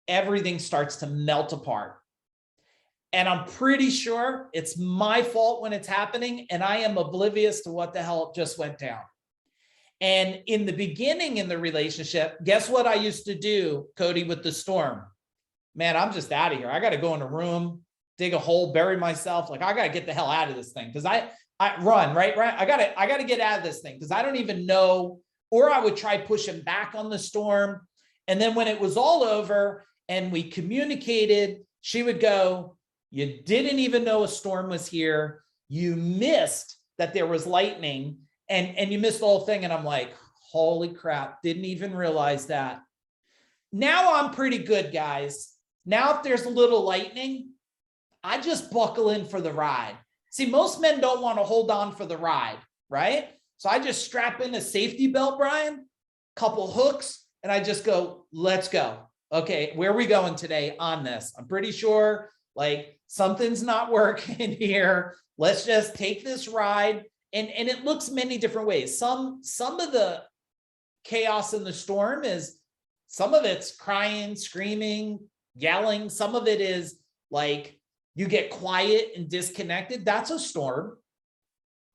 [SPEAKER 2] everything starts to melt apart. And I'm pretty sure it's my fault when it's happening, and I am oblivious to what the hell just went down. And in the beginning in the relationship, guess what I used to do, Cody, with the storm? Man, I'm just out of here. I got to go in a room, dig a hole, bury myself. Like, I got to get the hell out of this thing, because I run, right? I got to get out of this thing, because I don't even know. Or I would try pushing back on the storm. And then when it was all over and we communicated, she would go, "You didn't even know a storm was here. You missed that there was lightning, and you missed the whole thing." And I'm like, holy crap, didn't even realize that. Now I'm pretty good, guys. Now if there's a little lightning, I just buckle in for the ride. See, most men don't want to hold on for the ride, right? So I just strap in a safety belt, Brian, couple hooks, and I just go, let's go. Okay, where are we going today on this? I'm pretty sure like something's not working here. Let's just take this ride. And it looks many different ways. Some of the chaos in the storm is, some of it's crying, screaming, yelling. Some of it is like you get quiet and disconnected. That's a storm.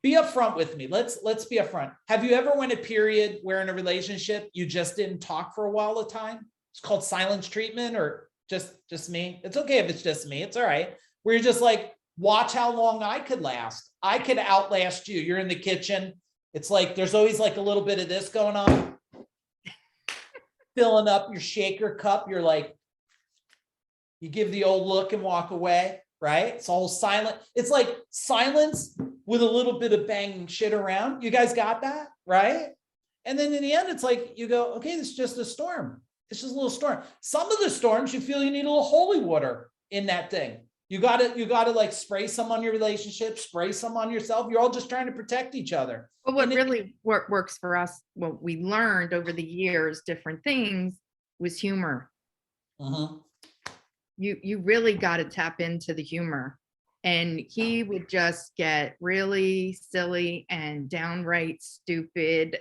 [SPEAKER 2] Be upfront with me. Let's be upfront. Have you ever went a period where in a relationship you just didn't talk for a while at a time? It's called silence treatment, or just me. It's okay if it's just me. It's all right. Where you're just like, watch how long I could last. I could outlast you. You're in the kitchen. It's like there's always like a little bit of this going on. Filling up your shaker cup. You're like, you give the old look and walk away, right? It's all silent. It's like silence with a little bit of banging shit around. You guys got that, right? And then in the end, it's like you go, okay, this is just a storm. It's just a little storm. Some of the storms you feel you need a little holy water in that thing. You got to like spray some on your relationship, spray some on yourself. You're all just trying to protect each other.
[SPEAKER 3] But what really works for us, what we learned over the years, different things, was humor.
[SPEAKER 2] Uh-huh.
[SPEAKER 3] You really got to tap into the humor. And he would just get really silly and downright stupid.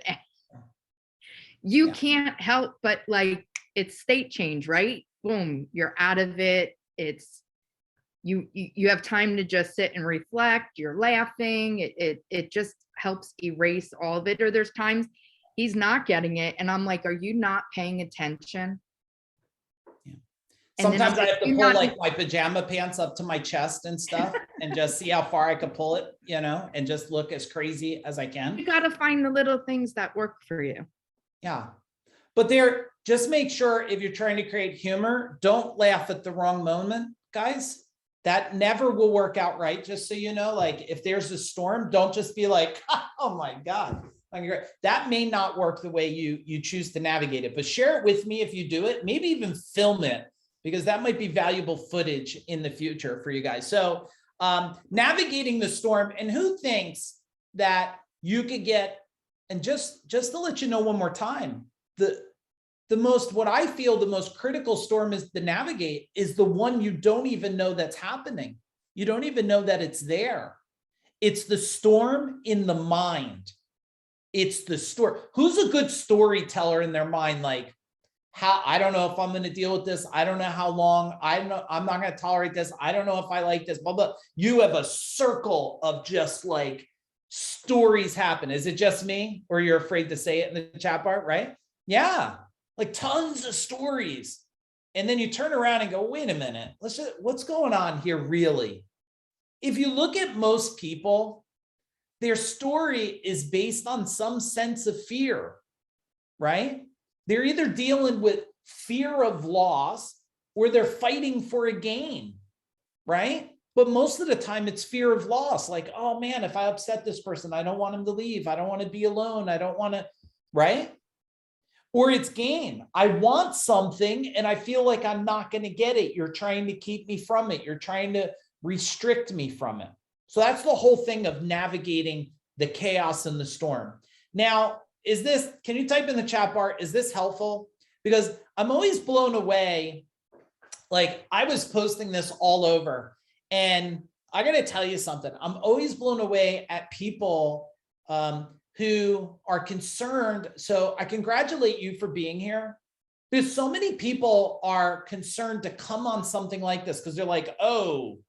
[SPEAKER 3] You can't help but like, it's state change, right? Boom, you're out of it. It's you have time to just sit and reflect. You're laughing. It just helps erase all of it. Or there's times he's not getting it, and I'm like, are you not paying attention?
[SPEAKER 2] Yeah.
[SPEAKER 3] And then I'm
[SPEAKER 2] Sometimes I have to
[SPEAKER 3] "You're
[SPEAKER 2] pull
[SPEAKER 3] not-"
[SPEAKER 2] like my pajama pants up to my chest and stuff and just see how far I could pull it, and just look as crazy as I
[SPEAKER 3] You
[SPEAKER 2] can.
[SPEAKER 3] gotta find the little things that work for you.
[SPEAKER 2] Yeah. But just make sure if you're trying to create humor, don't laugh at the wrong moment, guys. That never will work out right. Just so you know, like if there's a storm, don't just be like, oh my God. That may not work the way you choose to navigate it, but share it with me if you do it, maybe even film it, because that might be valuable footage in the future for you guys. So navigating the storm, and who thinks that you could get, and just to let you know one more time, what I feel the most critical storm is to navigate is the one you don't even know that's happening. You don't even know that it's there. It's the storm in the mind. It's the story. Who's a good storyteller in their mind? Like, I don't know if I'm going to deal with this. I don't know how long. I'm not going to tolerate this. I don't know if I like this, blah, blah. You have a circle of just like stories happen. Is it just me, or you're afraid to say it in the chat bar, right? Yeah. Like tons of stories. And then you turn around and go, wait a minute, what's going on here really? If you look at most people, their story is based on some sense of fear, right? They're either dealing with fear of loss or they're fighting for a gain, right? But most of the time it's fear of loss. Like, oh man, if I upset this person, I don't want him to leave. I don't want to be alone. I don't want to, right? Or it's gain. I want something and I feel like I'm not going to get it. You're trying to keep me from it. You're trying to restrict me from it. So that's the whole thing of navigating the chaos and the storm. Now, can you type in the chat bar, is this helpful? Because I'm always blown away. Like I was posting this all over, and I got to tell you something. I'm always blown away at people who are concerned. So I congratulate you for being here, because so many people are concerned to come on something like this because they're like, oh,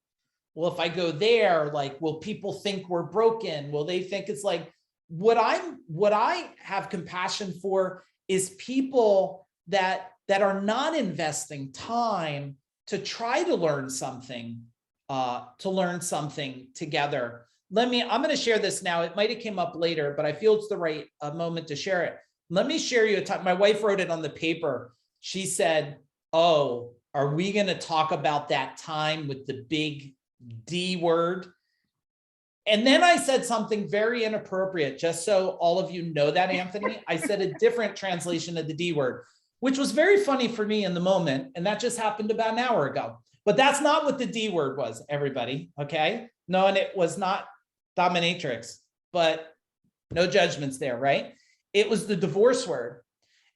[SPEAKER 2] well, if I go there, like, will people think we're broken? Will they think it's like, what I have compassion for is people that are not investing time to try to learn something together. I'm going to share this now. It might have came up later, but I feel it's the right moment to share it. Let me share you a time. My wife wrote it on the paper. She said, oh, are we going to talk about that time with the big D word? And then I said something very inappropriate, just so all of you know that, Anthony. I said a different translation of the D word, which was very funny for me in the moment. And that just happened about an hour ago. But that's not what the D word was, everybody. Okay. No, and it was not dominatrix, but no judgments there, right? It was the divorce word.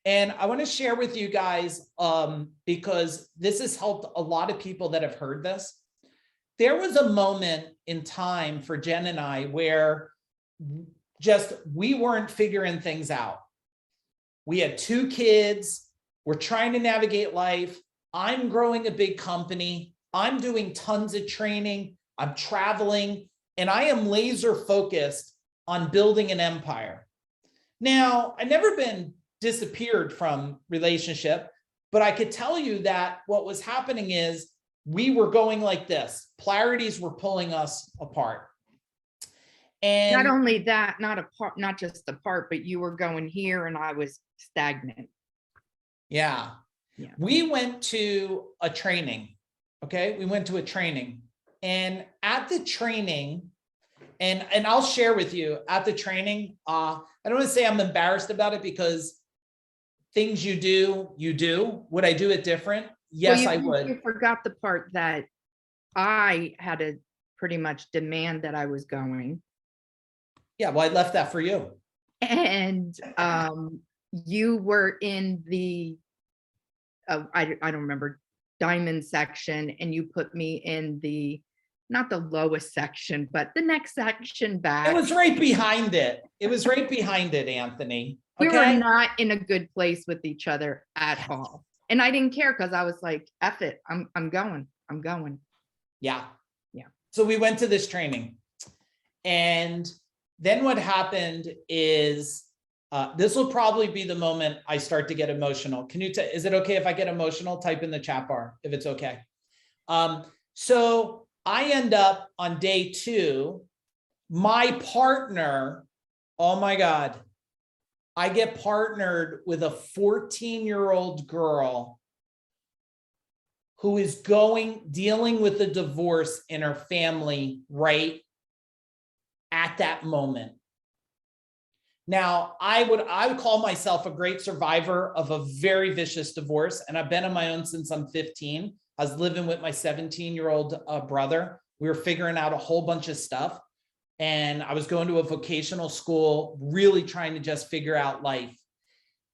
[SPEAKER 2] And I want to share with you guys, because this has helped a lot of people that have heard this. There was a moment in time for Jen and I where we weren't figuring things out. We had 2 kids. We're trying to navigate life. I'm growing a big company. I'm doing tons of training. I'm traveling, and I am laser focused on building an empire. Now, I've never been disappeared from relationship, but I could tell you that what was happening is we were going like this. Polarities were pulling us apart. And
[SPEAKER 3] Not only that, not just apart, but you were going here and I was stagnant.
[SPEAKER 2] yeah. We went to a training. Okay. We went to a training, and at the training, and I'll share with you at the training, I don't want to say I'm embarrassed about it, because things you do. Would I do it different? Yes, I would.
[SPEAKER 3] You forgot the part that I had to pretty much demand that I was going.
[SPEAKER 2] Yeah, well, I left that for you.
[SPEAKER 3] And you were in the, I don't remember, diamond section, and you put me in not the lowest section, but the next section back.
[SPEAKER 2] It was right behind it. It was right behind it, Anthony. Okay?
[SPEAKER 3] We were not in a good place with each other at all. And I didn't care, because I was like, F it, I'm going.
[SPEAKER 2] Yeah.
[SPEAKER 3] Yeah.
[SPEAKER 2] So we went to this training, and then what happened is This will probably be the moment I start to get emotional. Is it okay if I get emotional? Type in the chat bar if it's okay. So I end up on day 2, my partner, oh my God, I get partnered with a 14-year-old girl who is dealing with a divorce in her family right at that moment. Now, I would call myself a great survivor of a very vicious divorce, and I've been on my own since I'm 15. I was living with my 17-year-old brother. We were figuring out a whole bunch of stuff, and I was going to a vocational school, really trying to just figure out life.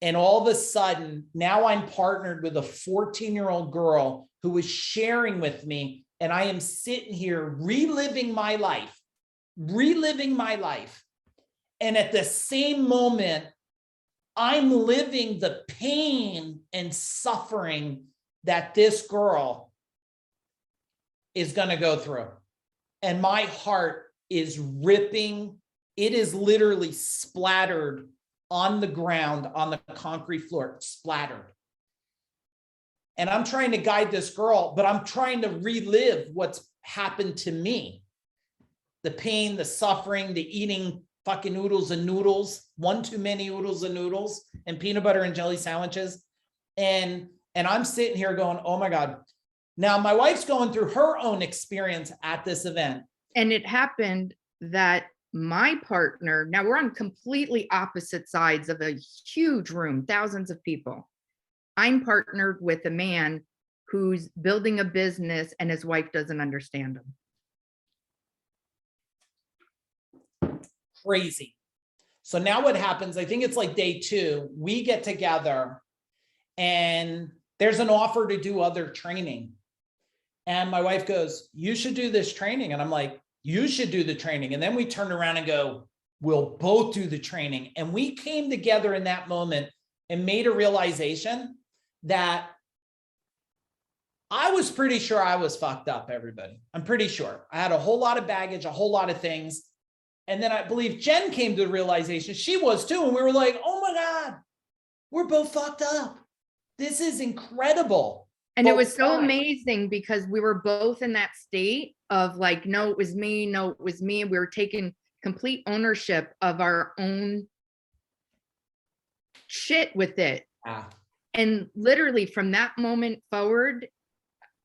[SPEAKER 2] And all of a sudden, now I'm partnered with a 14-year-old girl who is sharing with me, and I am sitting here reliving my life. And at the same moment, I'm living the pain and suffering that this girl is going to go through. And my heart is ripping. It is literally splattered on the ground, on the concrete floor, splattered. And I'm trying to guide this girl, but I'm trying to relive what's happened to me. The pain, the suffering, the eating fucking oodles and noodles, one too many oodles and noodles, and peanut butter and jelly sandwiches. And I'm sitting here going, oh my God. Now my wife's going through her own experience at this event.
[SPEAKER 3] And it happened that my partner, now we're on completely opposite sides of a huge room, thousands of people. I'm partnered with a man who's building a business and his wife doesn't understand him.
[SPEAKER 2] Crazy. So now what happens, I think it's like day 2, we get together and there's an offer to do other training. And my wife goes, you should do this training. And I'm like, you should do the training. And then we turn around and go, we'll both do the training. And we came together in that moment and made a realization that I was pretty sure I was fucked up, everybody. I'm pretty sure. I had a whole lot of baggage, a whole lot of things. And then I believe Jen came to the realization she was too. And we were like, oh my God, we're both fucked up. This is incredible.
[SPEAKER 3] And it was so amazing because we were both in that state of like, no, it was me. No, it was me. And we were taking complete ownership of our own shit with it. And literally from that moment forward,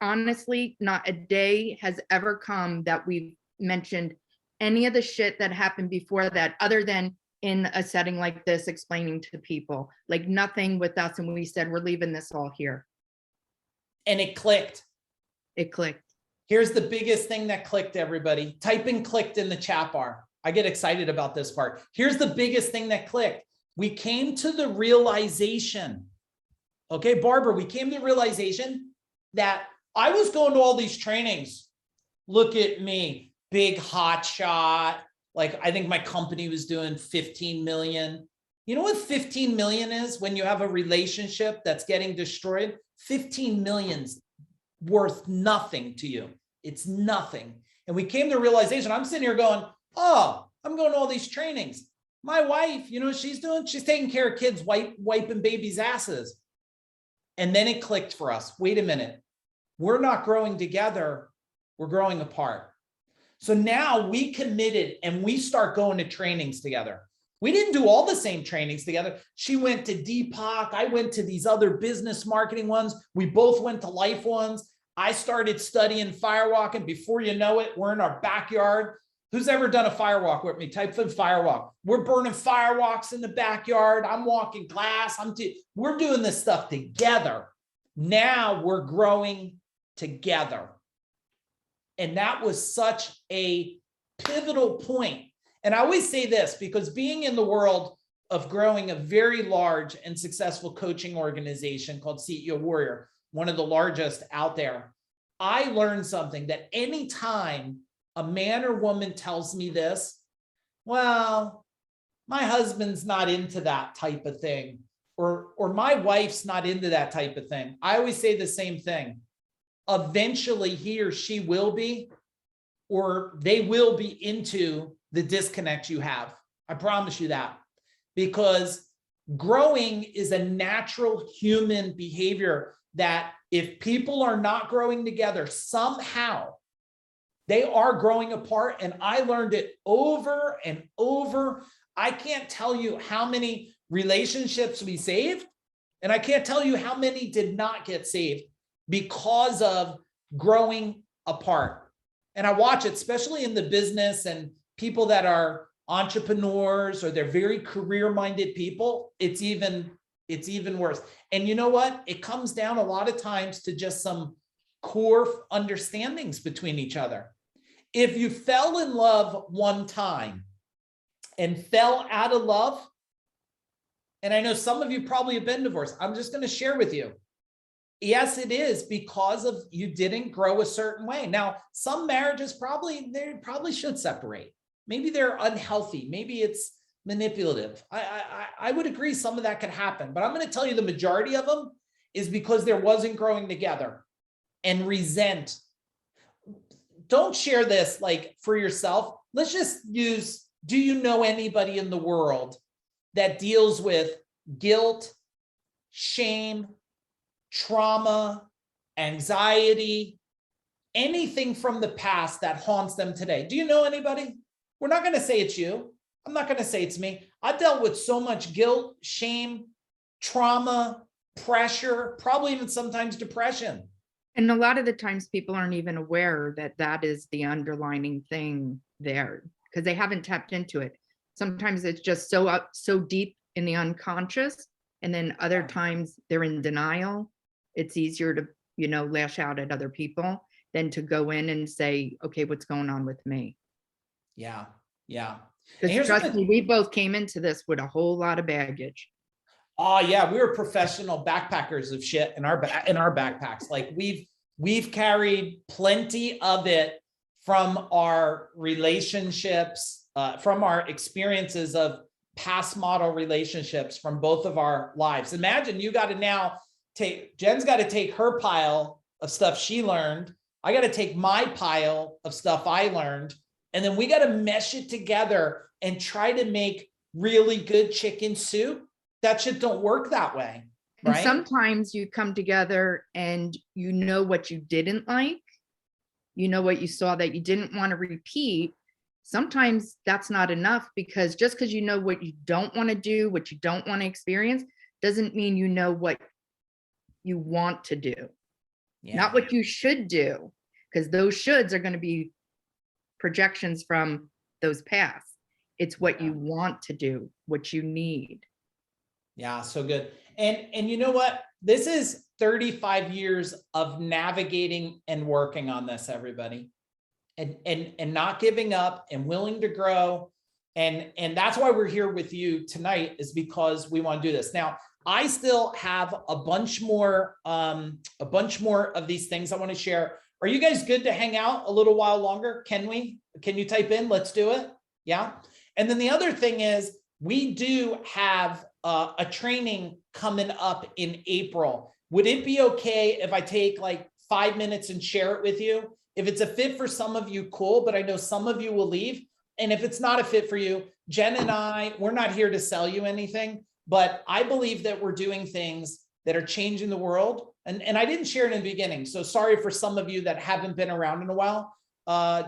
[SPEAKER 3] honestly, not a day has ever come that we've mentioned any of the shit that happened before that, other than in a setting like this, explaining to people, like nothing with us. And we said, we're leaving this all here.
[SPEAKER 2] And it clicked.
[SPEAKER 3] It clicked.
[SPEAKER 2] Here's the biggest thing that clicked, everybody. Type in clicked in the chat bar. I get excited about this part. Here's the biggest thing that clicked. We came to the realization, okay, Barbara, we came to the realization that I was going to all these trainings. Look at me, big hot shot. Like I think my company was doing 15 million. You know what 15 million is when you have a relationship that's getting destroyed? 15 million's worth nothing to you. It's nothing. And we came to the realization, I'm sitting here going, oh, I'm going to all these trainings. My wife, you know what she's doing? She's taking care of kids, wiping babies' asses. And then it clicked for us. Wait a minute. We're not growing together. We're growing apart. So now we committed and we start going to trainings together. We didn't do all the same trainings together. She went to Deepak. I went to these other business marketing ones. We both went to life ones. I started studying firewalking. Before you know it, we're in our backyard. Who's ever done a firewalk with me? Type in firewalk. We're burning firewalks in the backyard. I'm walking glass. We're doing this stuff together. Now we're growing together. And that was such a pivotal point. And I always say this because being in the world of growing a very large and successful coaching organization called CEO Warrior, one of the largest out there, I learned something that anytime a man or woman tells me this, well, my husband's not into that type of thing, or my wife's not into that type of thing. I always say the same thing. Eventually he or she will be, or they will be into the disconnect you have. I promise you that. because growing is a natural human behavior that if people are not growing together, somehow they are growing apart. And I learned it over and over. I can't tell you how many relationships we saved, and I can't tell you how many did not get saved because of growing apart. And I watch it, especially in the business and people that are entrepreneurs or they're very career-minded people. It's even worse. And you know what? It comes down a lot of times to just some core understandings between each other. If you fell in love one time and fell out of love, and I know some of you probably have been divorced, I'm just going to share with you. Yes, it is because of you didn't grow a certain way. Now, some marriages they probably should separate. Maybe they're unhealthy. Maybe it's manipulative. I would agree some of that could happen, but I'm going to tell you the majority of them is because there wasn't growing together and resent. Don't share this like for yourself. Let's just use, do you know anybody in the world that deals with guilt, shame, trauma, anxiety, anything from the past that haunts them today? Do you know anybody? We're not going to say it's you. I'm not going to say it's me. I've dealt with so much guilt, shame, trauma, pressure, probably even sometimes depression.
[SPEAKER 3] And a lot of the times people aren't even aware that that is the underlining thing there because they haven't tapped into it. Sometimes it's just so deep in the unconscious. And then other times they're in denial. It's easier to, lash out at other people than to go in and say, okay, what's going on with me?
[SPEAKER 2] Yeah. Yeah.
[SPEAKER 3] Because trust me, we both came into this with a whole lot of baggage.
[SPEAKER 2] Oh yeah, we were professional backpackers of shit in our backpacks. Like we've carried plenty of it from our relationships, from our experiences of past model relationships from both of our lives. Imagine you got to now Jen's got to take her pile of stuff she learned. I got to take my pile of stuff I learned. And then we got to mesh it together and try to make really good chicken soup. That shit don't work that way, right?
[SPEAKER 3] And sometimes you come together and you know what you didn't like, what you saw that you didn't want to repeat. Sometimes that's not enough because just because you know what you don't want to do, what you don't want to experience, doesn't mean you know what you want to do. Yeah. Not what you should do, because those shoulds are going to be projections from those paths. It's what you want to do, what you need.
[SPEAKER 2] Yeah, so good. And you know what? This is 35 years of navigating and working on this, everybody. And not giving up and willing to grow. And that's why we're here with you tonight, is because we want to do this. Now, I still have a bunch more of these things I want to share. Are you guys good to hang out a little while longer? Can you type in, let's do it? Yeah. And then the other thing is we do have a training coming up in April. Would it be okay if I take like 5 minutes and share it with you? If it's a fit for some of you, cool, but I know some of you will leave. And if it's not a fit for you, Jen and we're not here to sell you anything, but I believe that we're doing things that are changing the world. And I didn't share it in the beginning, so sorry for some of you that haven't been around in a while.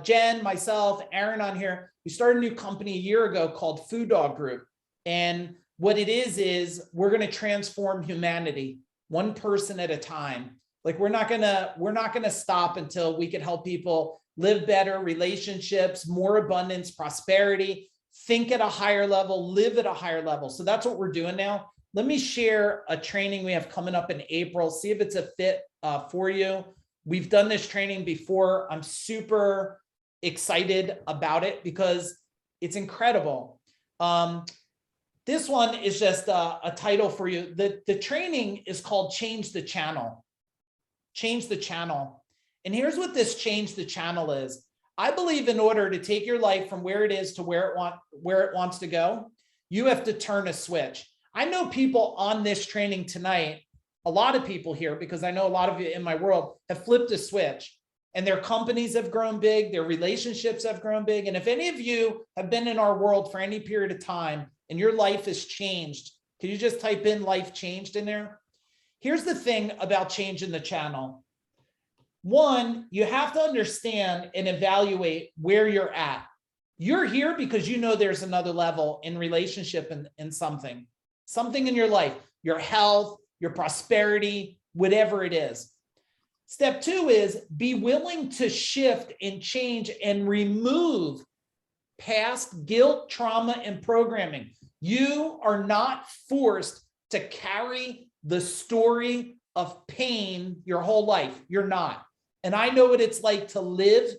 [SPEAKER 2] Jen, myself, Aaron on here, we started a new company a year ago called FuDog Group. And what it is we're going to transform humanity one person at a time. Like we're not gonna stop until we can help people live better relationships, more abundance, prosperity, think at a higher level, live at a higher level. So that's what we're doing now. Let me share a training we have coming up in April. See if it's a fit for you. We've done this training before. I'm super excited about it because it's incredible. This one is just a title for you. The training is called Change the Channel. Change the channel. And here's what this change the channel is. I believe in order to take your life from where it is to where it wants to go, you have to turn a switch. I know people on this training tonight, a lot of people here, because I know a lot of you in my world have flipped a switch and their companies have grown big, their relationships have grown big. And if any of you have been in our world for any period of time, and your life has changed, can you just type in life changed in there? Here's the thing about changing the channel. One, you have to understand and evaluate where you're at. You're here because you know there's another level in relationship and something in your life, your health, your prosperity, whatever it is. Step two is be willing to shift and change and remove past guilt, trauma, and programming. You are not forced to carry the story of pain your whole life. You're not. And I know what it's like to live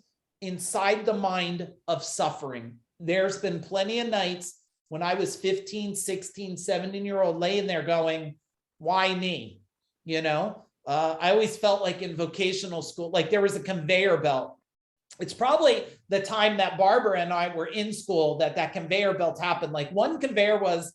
[SPEAKER 2] inside the mind of suffering. There's been plenty of nights when I was 15, 16, 17-year-old laying there going, why me? You know, I always felt like in vocational school, like there was a conveyor belt. It's probably the time that Barbara and I were in school that conveyor belt happened. Like one conveyor was,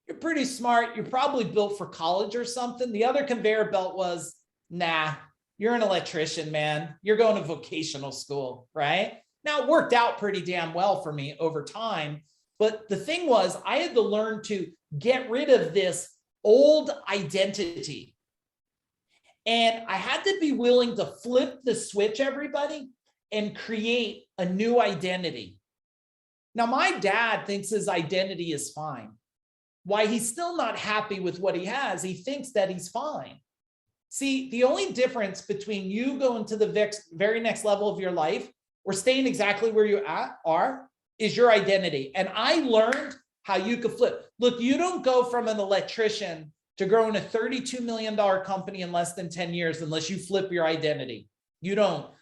[SPEAKER 2] you're pretty smart, you're probably built for college or something. The other conveyor belt was, nah, you're an electrician, man. You're going to vocational school, right? Now it worked out pretty damn well for me over time. But the thing was, I had to learn to get rid of this old identity. And I had to be willing to flip the switch, everybody, and create a new identity. Now, my dad thinks his identity is fine. Why he's still not happy with what he has, he thinks that he's fine. See, the only difference between you going to the very next level of your life or staying exactly where you are is your identity. And I learned how you could flip. Look, you don't go from an electrician to growing a $32 million company in less than 10 years unless you flip your identity. You don't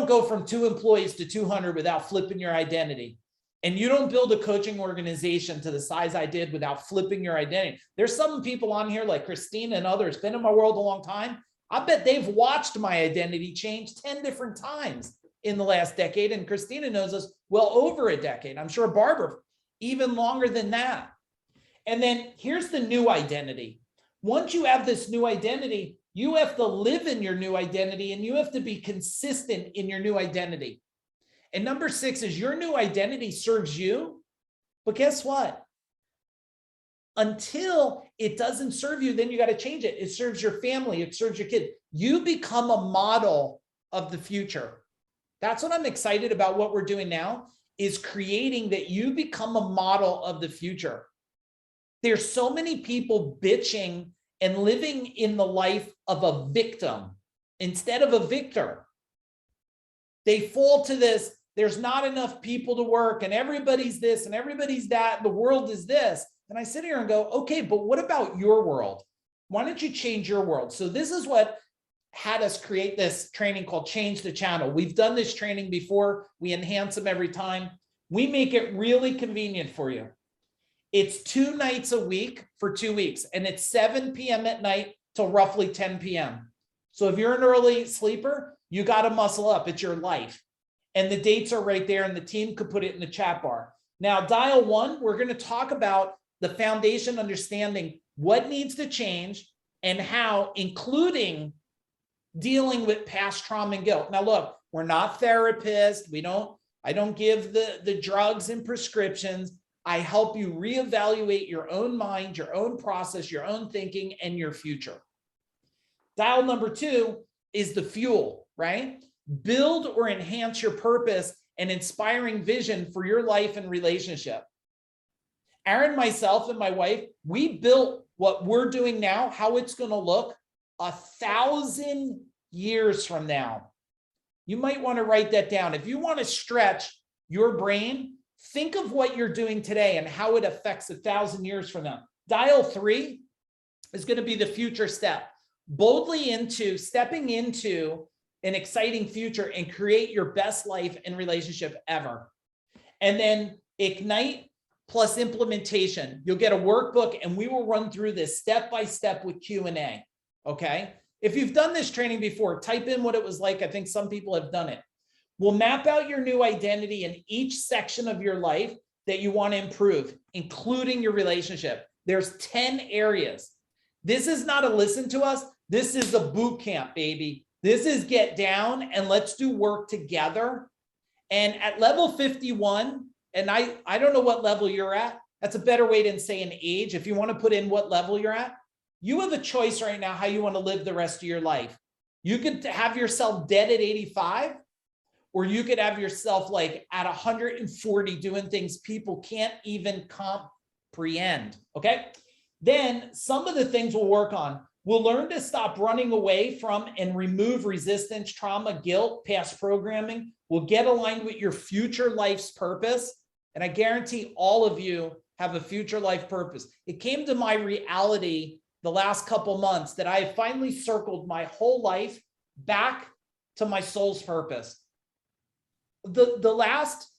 [SPEAKER 2] go from 2 employees to 200 without flipping your identity. And you don't build a coaching organization to the size I did without flipping your identity. There's some people on here like Christina and others, been in my world a long time. I bet they've watched my identity change 10 different times in the last decade. And Christina knows us well over a decade. I'm sure Barbara, even longer than that. And then here's the new identity. Once you have this new identity, you have to live in your new identity and you have to be consistent in your new identity. And number 6 is your new identity serves you, but guess what? Until it doesn't serve you, then you got to change it. It serves your family. It serves your kid. You become a model of the future. That's what I'm excited about. What we're doing now is creating that you become a model of the future. There's so many people bitching and living in the life of a victim instead of a victor. They fall to this. There's not enough people to work and everybody's this and everybody's that. And the world is this. And I sit here and go, okay, but what about your world? Why don't you change your world? So this is what had us create this training called Change the Channel. We've done this training before. We enhance them every time. We make it really convenient for you. It's 2 nights a week for 2 weeks, and it's 7 p.m. at night till roughly 10 p.m. So if you're an early sleeper, you got to muscle up. It's your life. And the dates are right there, and the team could put it in the chat bar. Now, dial 1, we're going to talk about the foundation, understanding what needs to change and how, including dealing with past trauma and guilt. Now, look, we're not therapists. I don't give the drugs and prescriptions. I help you reevaluate your own mind, your own process, your own thinking, and your future. Dial number 2 is the fuel, right? Build or enhance your purpose and inspiring vision for your life and relationship. Aaron, myself, and my wife, we built what we're doing now, how it's going to look 1,000 years from now. You might want to write that down. If you want to stretch your brain, think of what you're doing today and how it affects 1,000 years from now. Dial 3 is going to be the future step. Boldly stepping into an exciting future and create your best life and relationship ever. And then Ignite plus implementation. You'll get a workbook and we will run through this step by step with Q&A. Okay. If you've done this training before, type in what it was like. I think some people have done it. We'll map out your new identity in each section of your life that you want to improve, including your relationship. There's 10 areas. This is not a listen to us. This is a boot camp, baby. This is get down and let's do work together. And at level 51, and I don't know what level you're at, That's a better way to say an age. If you want to put in what level you're at, you have a choice right now how you want to live the rest of your life. You could have yourself dead at 85, or you could have yourself like at 140 doing things people can't even comprehend. Okay. Then some of the things we'll work on. We'll learn to stop running away from and remove resistance, trauma, guilt, past programming. We'll get aligned with your future life's purpose. And I guarantee all of you have a future life purpose. It came to my reality the last couple months that I have finally circled my whole life back to my soul's purpose. The last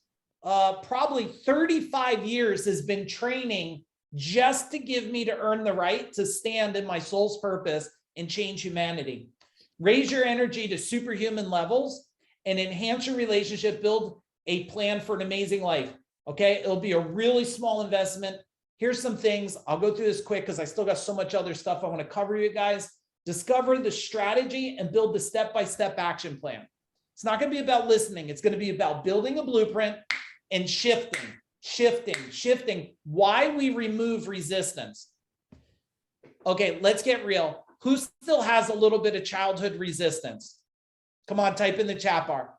[SPEAKER 2] probably 35 years has been training just to give me to earn the right to stand in my soul's purpose and change humanity. Raise your energy to superhuman levels and enhance your relationship, build a plan for an amazing life. Okay, it'll be a really small investment. Here's some things. I'll go through this quick because I still got so much other stuff I want to cover you guys. Discover the strategy and build the step-by-step action plan. It's not going to be about listening. It's going to be about building a blueprint and shifting. Why we remove resistance. Okay, let's get real. Who still has a little bit of childhood resistance? Come on, type in the chat bar.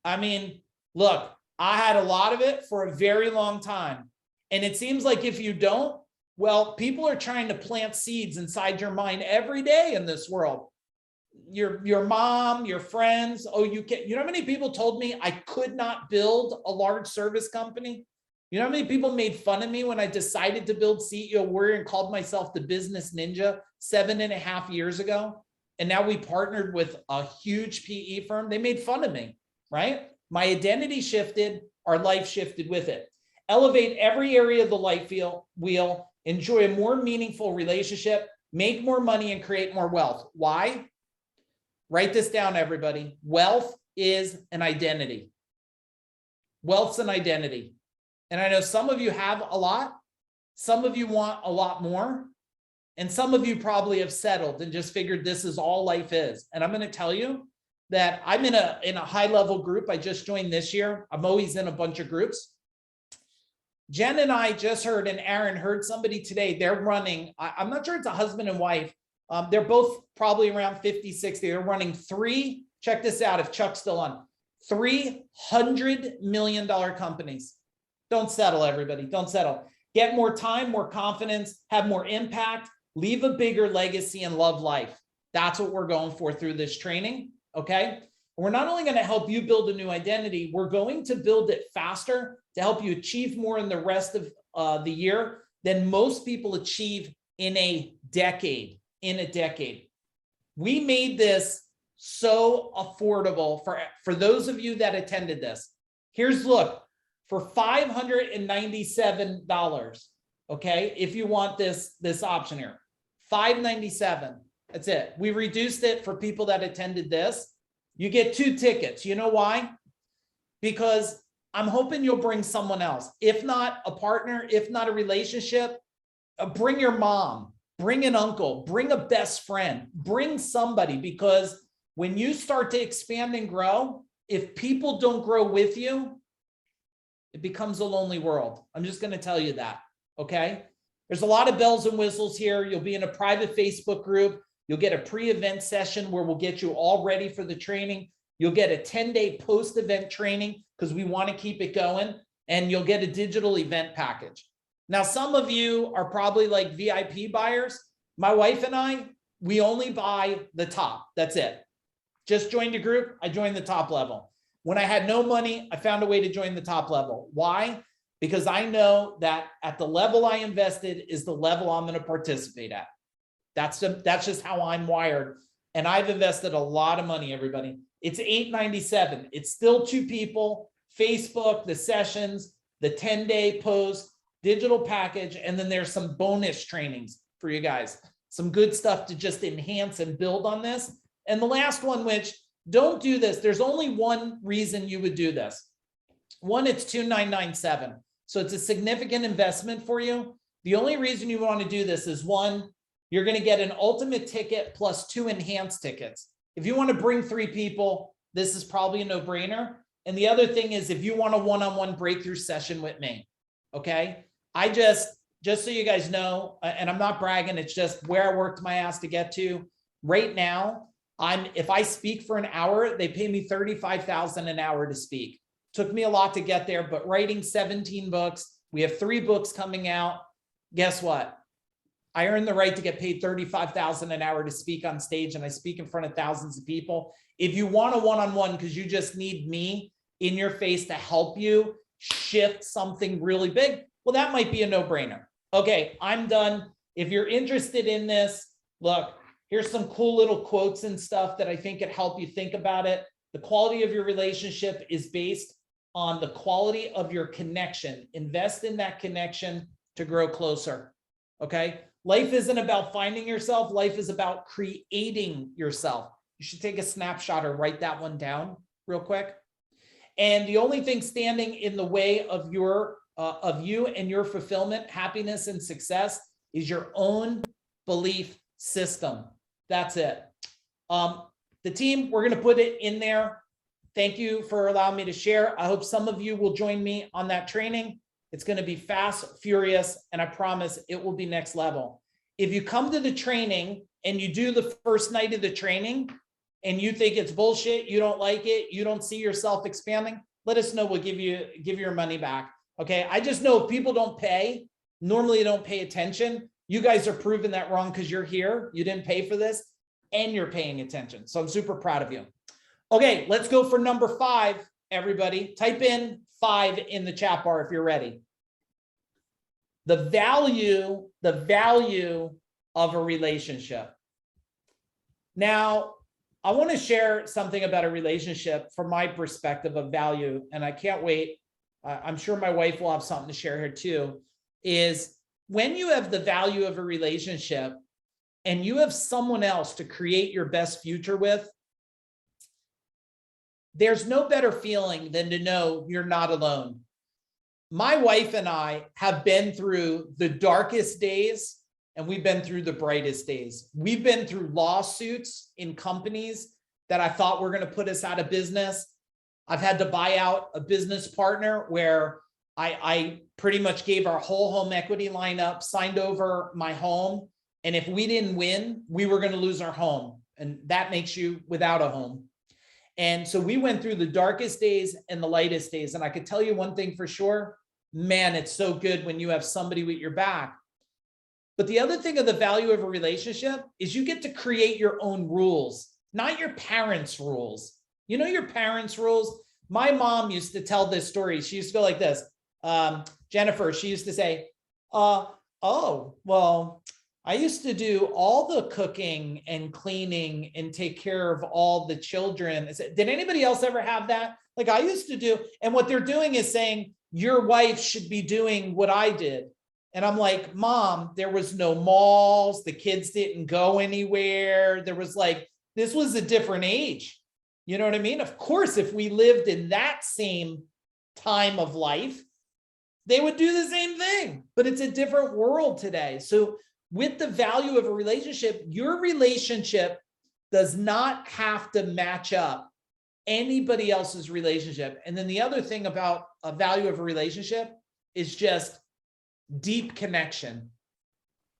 [SPEAKER 2] I mean, look, I had a lot of it for a very long time. And it seems like if you don't, well, people are trying to plant seeds inside your mind every day in this world. Your mom, your friends, oh, you know how many people told me I could not build a large service company? You know how many people made fun of me when I decided to build CEO Warrior and called myself the business ninja 7.5 years ago? And now we partnered with a huge PE firm. They made fun of me, right? My identity shifted, our life shifted with it. Elevate every area of the life wheel, enjoy a more meaningful relationship, make more money and create more wealth. Why? Write this down, everybody. Wealth is an identity. Wealth's an identity. And I know some of you have a lot. Some of you want a lot more. And some of you probably have settled and just figured this is all life is. And I'm going to tell you that I'm in a high-level group. I just joined this year. I'm always in a bunch of groups. Jen and I just heard, and Aaron heard somebody today, they're running, I'm not sure it's a husband and wife. They're both probably around 50, 60. They're running check this out if Chuck's still on, $300 million companies. Don't settle, everybody. Don't settle. Get more time, more confidence, have more impact, leave a bigger legacy and love life. That's what we're going for through this training, okay? We're not only going to help you build a new identity, we're going to build it faster to help you achieve more in the rest of the year than most people achieve in a decade. We made this so affordable for those of you that attended this. Here's look, for $597, okay? If you want this option here, $597, that's it. We reduced it for people that attended this. You get 2 tickets. You know why? Because I'm hoping you'll bring someone else. If not a partner, if not a relationship, bring your mom, bring an uncle, bring a best friend, bring somebody, because when you start to expand and grow, if people don't grow with you, it becomes a lonely world. I'm just going to tell you that, okay? There's a lot of bells and whistles here. You'll be in a private Facebook group. You'll get a pre-event session where we'll get you all ready for the training. You'll get a 10-day post-event training because we want to keep it going. And you'll get a digital event package. Now, some of you are probably like VIP buyers. My wife and I, we only buy the top. That's it. Just joined a group. I joined the top level. When I had no money, I found a way to join the top level. Why? Because I know that at the level I invested is the level I'm going to participate at. That's just how I'm wired. And I've invested a lot of money, everybody. It's $897. It's still 2 people, Facebook, the sessions, the 10-day post, digital package, and then there's some bonus trainings for you guys. Some good stuff to just enhance and build on this. And the last one, which don't do this. There's only one reason you would do this. One, it's $2,997. So it's a significant investment for you. The only reason you want to do this is, one, you're going to get an ultimate ticket plus 2 enhanced tickets. If you want to bring 3 people, this is probably a no-brainer. And the other thing is, if you want a one-on-one breakthrough session with me, okay? just so you guys know, and I'm not bragging, it's just where I worked my ass to get to. Right now, if I speak for an hour, they pay me $35,000 an hour to speak. Took me a lot to get there, but writing 17 books, we have 3 books coming out. Guess what? I earn the right to get paid $35,000 an hour to speak on stage, and I speak in front of thousands of people. If you want a one-on-one because you just need me in your face to help you shift something really big, well, that might be a no-brainer. Okay, I'm done. If you're interested in this, look, here's some cool little quotes and stuff that I think could help you think about it. The quality of your relationship is based on the quality of your connection. Invest in that connection to grow closer. Okay. Life isn't about finding yourself. Life is about creating yourself. You should take a snapshot or write that one down real quick. And the only thing standing in the way of you and your fulfillment, happiness, and success is your own belief system. That's it. The team, we're going to put it in there. Thank you for allowing me to share. I hope some of you will join me on that training. It's going to be fast, furious, and I promise it will be next level. If you come to the training and you do the first night of the training and you think it's bullshit, you don't like it, you don't see yourself expanding, let us know. We'll give you your money back. Okay. I just know if people don't pay, normally don't pay attention. You guys are proving that wrong because you're here. You didn't pay for this and you're paying attention. So I'm super proud of you. Okay, let's go for number 5, everybody. Type in 5 in the chat bar if you're ready. The value of a relationship. Now, I want to share something about a relationship from my perspective of value, and I can't wait. I'm sure my wife will have something to share here too, is when you have the value of a relationship and you have someone else to create your best future with, there's no better feeling than to know you're not alone. My wife and I have been through the darkest days and we've been through the brightest days. We've been through lawsuits in companies that I thought were going to put us out of business. I've had to buy out a business partner where I pretty much gave our whole home equity line up, signed over my home. And if we didn't win, we were going to lose our home. And that makes you without a home. And so we went through the darkest days and the lightest days. And I could tell you one thing for sure, man, it's so good when you have somebody with your back. But the other thing of the value of a relationship is you get to create your own rules, not your parents' rules. You know, your parents' rules. My mom used to tell this story. She used to go like this. Jennifer, she used to say, oh, well, I used to do all the cooking and cleaning and take care of all the children. I said, did anybody else ever have that? Like I used to do. And what they're doing is saying, your wife should be doing what I did. And I'm like, Mom, there was no malls. The kids didn't go anywhere. There was like, this was a different age. You know what I mean? Of course, if we lived in that same time of life, they would do the same thing, but it's a different world today. So with the value of a relationship, your relationship does not have to match up anybody else's relationship. And then the other thing about a value of a relationship is just deep connection,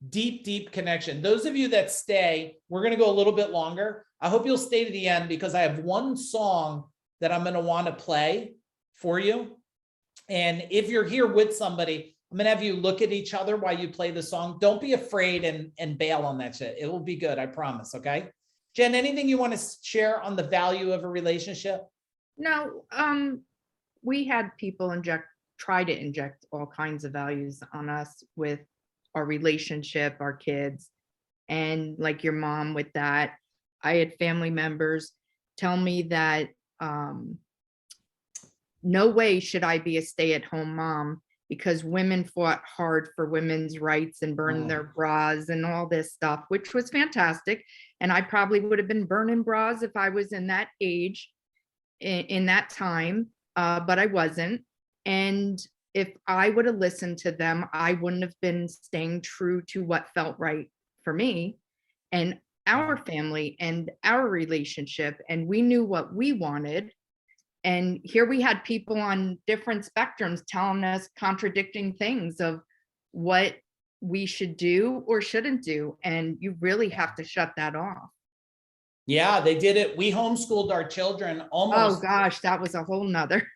[SPEAKER 2] deep connection. Those of you that stay, we're going to go a little bit longer. I hope you'll stay to the end because I have one song that I'm going to want to play for you. And if you're here with somebody, I'm going to have you look at each other while you play the song. Don't be afraid and bail on that shit. It will be good. I promise. Okay. Jen, anything you want to share on the value of a relationship?
[SPEAKER 3] No, we had people try to inject all kinds of values on us with our relationship, our kids, and like your mom with that. I had family members tell me that no way should I be a stay-at-home mom because women fought hard for women's rights and burned their bras and all this stuff, which was fantastic. And I probably would have been burning bras if I was in that age, in that time, but I wasn't. And if I would have listened to them, I wouldn't have been staying true to what felt right for me and our family and our relationship. And we knew what we wanted. And here we had people on different spectrums telling us contradicting things of what we should do or shouldn't do. And you really have to shut that off.
[SPEAKER 2] Yeah, they did it. We homeschooled our children
[SPEAKER 3] Oh
[SPEAKER 2] almost,
[SPEAKER 3] gosh, that was a whole nother.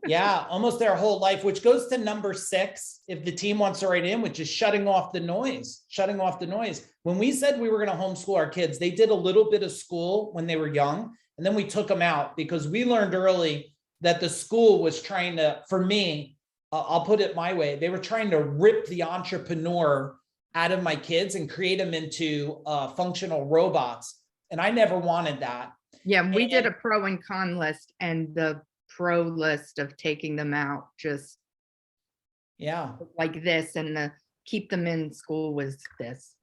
[SPEAKER 2] yeah, almost their whole life, which goes to number 6, if the team wants to write in, which is shutting off the noise, shutting off the noise. When we said we were going to homeschool our kids, they did a little bit of school when they were young, and then we took them out because we learned early that the school was trying to, for me, I'll put it my way, they were trying to rip the entrepreneur out of my kids and create them into functional robots. And I never wanted that.
[SPEAKER 3] Yeah, we did a pro and con list, and the pro list of taking them out just
[SPEAKER 2] Yeah.
[SPEAKER 3] like this, and the keep them in school was this.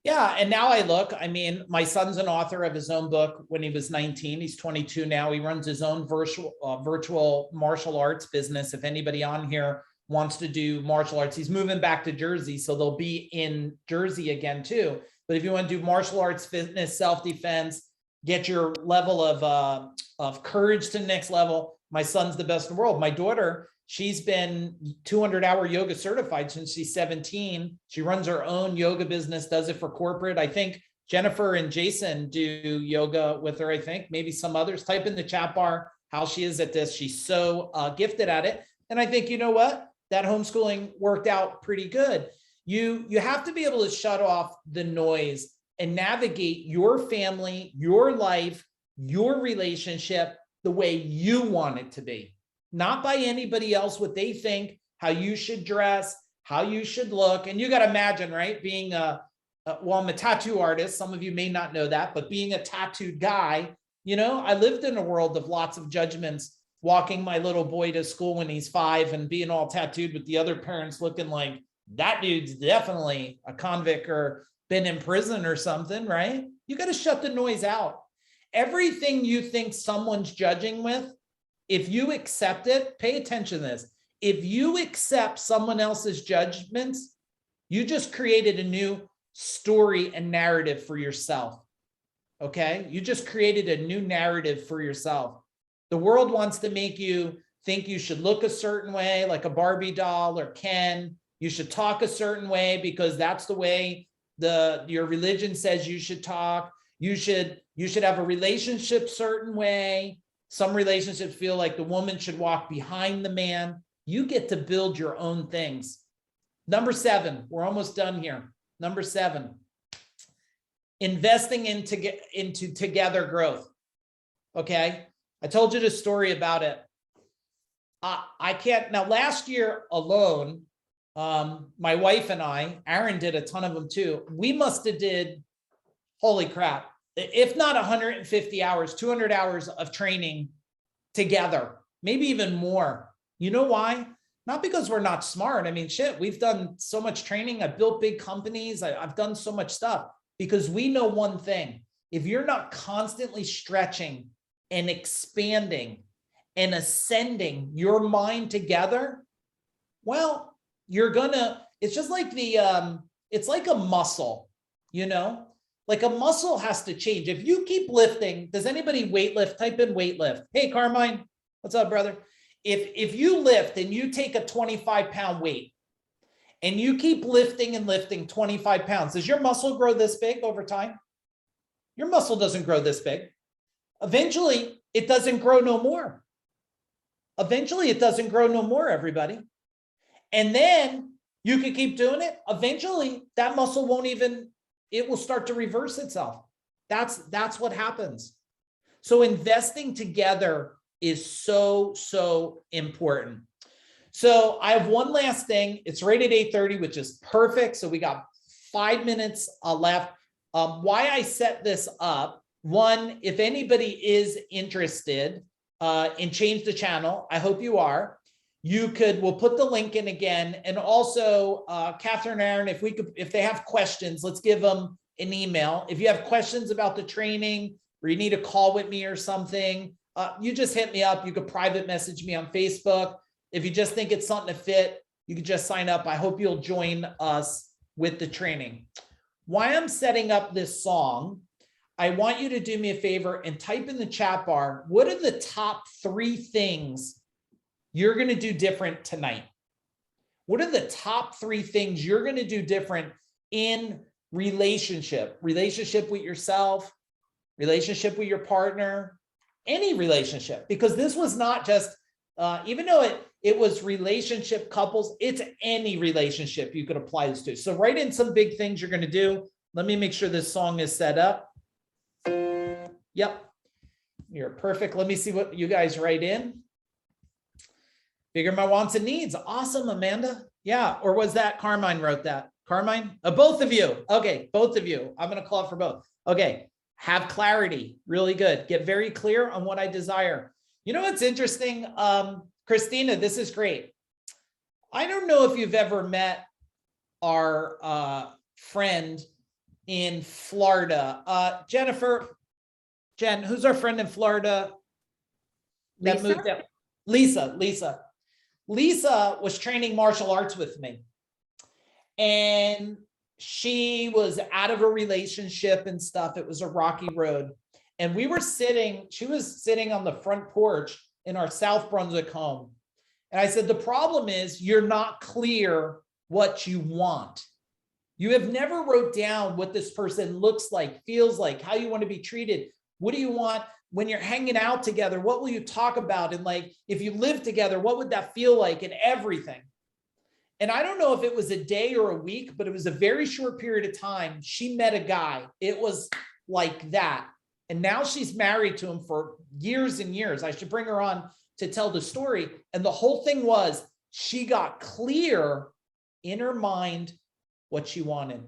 [SPEAKER 2] Yeah. And now I look, I mean, my son's an author of his own book when he was 19. He's 22 now. He runs his own virtual martial arts business. If anybody on here wants to do martial arts, he's moving back to Jersey, so they'll be in Jersey again too. But if you want to do martial arts, fitness, self-defense, get your level of courage to the next level, my son's the best in the world. My daughter, she's been 200-hour yoga certified since she's 17. She runs her own yoga business, does it for corporate. I think Jennifer and Jason do yoga with her. I think maybe some others. Type in the chat bar how she is at this. She's so gifted at it. And I think, you know what? That homeschooling worked out pretty good. You have to be able to shut off the noise and navigate your family, your life, your relationship the way you want it to be, not by anybody else, what they think, how you should dress, how you should look. And you got to imagine, right? Being well, I'm a tattoo artist. Some of you may not know that, but being a tattooed guy, you know, I lived in a world of lots of judgments, walking my little boy to school when he's 5 and being all tattooed with the other parents looking like, that dude's definitely a convict or been in prison or something, right? You got to shut the noise out. Everything you think someone's judging with, if you accept it, pay attention to this. If you accept someone else's judgments, you just created a new story and narrative for yourself. Okay? You just created a new narrative for yourself. The world wants to make you think you should look a certain way, like a Barbie doll or Ken. You should talk a certain way because that's the way your religion says you should talk. You should have a relationship certain way. Some relationships feel like the woman should walk behind the man. You get to build your own things. Number 7, we're almost done here. Number 7, investing into together growth. Okay. I told you the story about it. I can't, now last year alone, my wife and I, Aaron did a ton of them too. We must have did, holy crap, if not 150 hours, 200 hours of training together, maybe even more. You know why? Not because we're not smart. I mean, shit, we've done so much training. I've built big companies. I've done so much stuff because we know one thing. If you're not constantly stretching and expanding and ascending your mind together, well, you're gonna, it's just like it's like a muscle, you know, like a muscle has to change. If you keep lifting, does anybody weightlift? Type in weightlift. Hey, Carmine, what's up, brother? If you lift and you take a 25-pound weight and you keep lifting and lifting 25 pounds, does your muscle grow this big over time? Your muscle doesn't grow this big. Eventually, it doesn't grow no more. Eventually, it doesn't grow no more, everybody. And then you can keep doing it. Eventually, that muscle won't even, it will start to reverse itself. That's what happens. So investing together is so important. So I have one last thing. It's right at 8:30, which is perfect. So we got 5 minutes left. Why I set this up, one, if anybody is interested in Change the Channel, I hope you are. We'll put the link in again. And also, Catherine and Aaron, if they have questions, let's give them an email. If you have questions about the training or you need a call with me or something, you just hit me up. You could private message me on Facebook. If you just think it's something to fit, you could just sign up. I hope you'll join us with the training. Why I'm setting up this song, I want you to do me a favor and type in the chat bar, what are the top 3 things you're going to do different tonight? What are the top 3 things you're going to do different in relationship with yourself, relationship with your partner, any relationship? Because this was not just, even though it was relationship couples, it's any relationship you could apply this to. So write in some big things you're going to do. Let me make sure this song is set up. Yep. You're perfect. Let me see what you guys write in. Figure my wants and needs. Awesome, Amanda. Yeah. Or was that Carmine wrote that? Carmine? Both of you. Okay. Both of you. I'm going to call it for both. Okay. Have clarity. Really good. Get very clear on what I desire. You know what's interesting? Christina, this is great. I don't know if you've ever met our friend in Florida. Jen, who's our friend in Florida? That
[SPEAKER 3] Lisa?
[SPEAKER 2] moved out? Lisa was training martial arts with me. And she was out of a relationship and stuff. It was a rocky road. And she was sitting on the front porch in our South Brunswick home. And I said, the problem is you're not clear what you want. You have never wrote down what this person looks like, feels like, how you want to be treated. What do you want when you're hanging out together? What will you talk about? And like, if you live together, what would that feel like, and everything? And I don't know if it was a day or a week, but it was a very short period of time. She met a guy. It was like that. And now she's married to him for years and years. I should bring her on to tell the story. And the whole thing was she got clear in her mind what she wanted.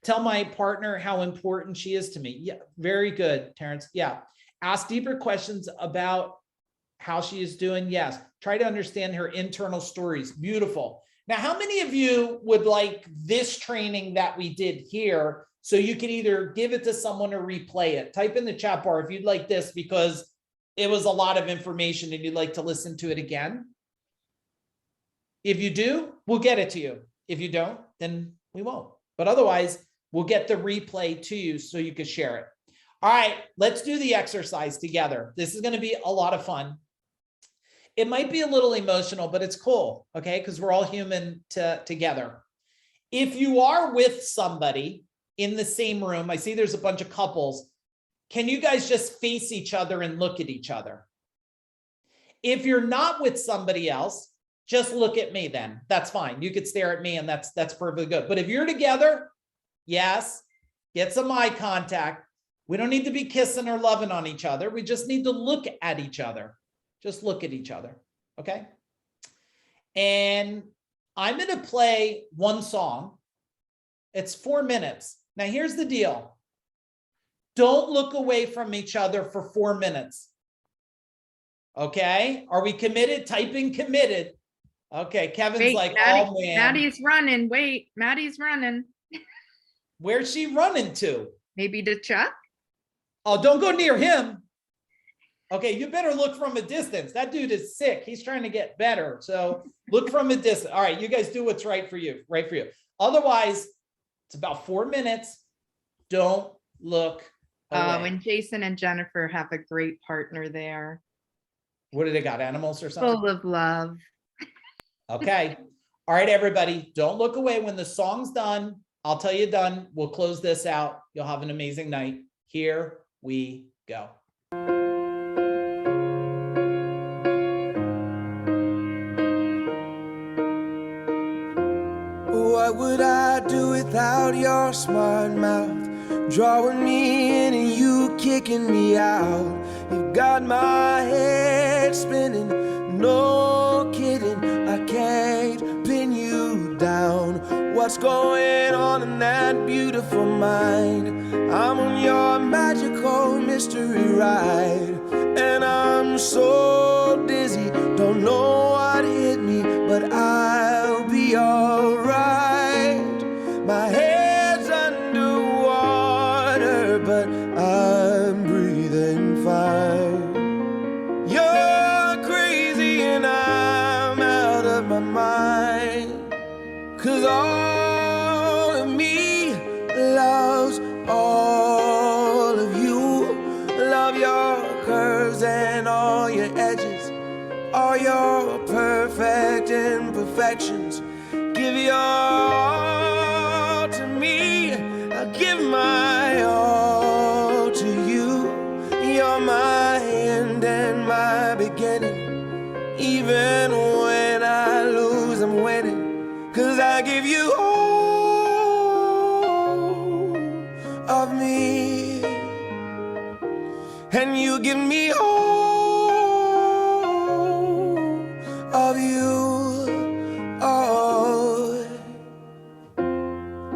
[SPEAKER 2] Tell my partner how important she is to me. Yeah, very good, Terrence. Yeah. Ask deeper questions about how she is doing. Yes. Try to understand her internal stories. Beautiful. Now, how many of you would like this training that we did here so you can either give it to someone or replay it? Type in the chat bar if you'd like this, because it was a lot of information and you'd like to listen to it again. If you do, we'll get it to you. If you don't, then we won't. But otherwise, we'll get the replay to you so you can share it. All right, let's do the exercise together. This is going to be a lot of fun. It might be a little emotional, but it's cool, okay? Because we're all human together. If you are with somebody in the same room, I see there's a bunch of couples. Can you guys just face each other and look at each other? If you're not with somebody else, just look at me then. That's fine. You could stare at me and that's perfectly good. But if you're together, yes, get some eye contact. We don't need to be kissing or loving on each other. We just need to look at each other. Just look at each other, okay? And I'm going to play one song. It's 4 minutes. Now, here's the deal. Don't look away from each other for 4 minutes. Okay? Are we committed? Type in committed. Okay, Kevin's
[SPEAKER 3] Wait,
[SPEAKER 2] like,
[SPEAKER 3] Maddie,
[SPEAKER 2] oh man.
[SPEAKER 3] Maddie's running. Wait, Maddie's running.
[SPEAKER 2] Where's she running to?
[SPEAKER 3] Maybe to Chuck?
[SPEAKER 2] Oh, don't go near him. Okay, you better look from a distance. That dude is sick. He's trying to get better. So look from a distance. All right, you guys do what's right for you, Otherwise, it's about 4 minutes. Don't look away.
[SPEAKER 3] And Jason and Jennifer have a great partner there.
[SPEAKER 2] What do they got? Animals or something?
[SPEAKER 3] Full of love.
[SPEAKER 2] Okay. All right, everybody. Don't look away. When the song's done, I'll tell you done. We'll close this out. You'll have an amazing night. Here we go.
[SPEAKER 1] What would I do without your smart mouth? Drawing me in and you kicking me out. You got my head spinning, no kidding. I can't pin you down. What's going on in that beautiful mind? I'm on your magical mystery ride, and I'm so dizzy, don't know what hit me, but I'll be alright. My head's underwater, but I'm breathing fine. You're crazy and I'm out of my mind, 'cause all of me loves all of you. Love your curves and all your edges, all your perfect imperfections. your all to me. I'll give my all to you. You're my end and my beginning. Even when I lose, I'm winning. 'Cause I give you all of me, and you give me all of you. Oh,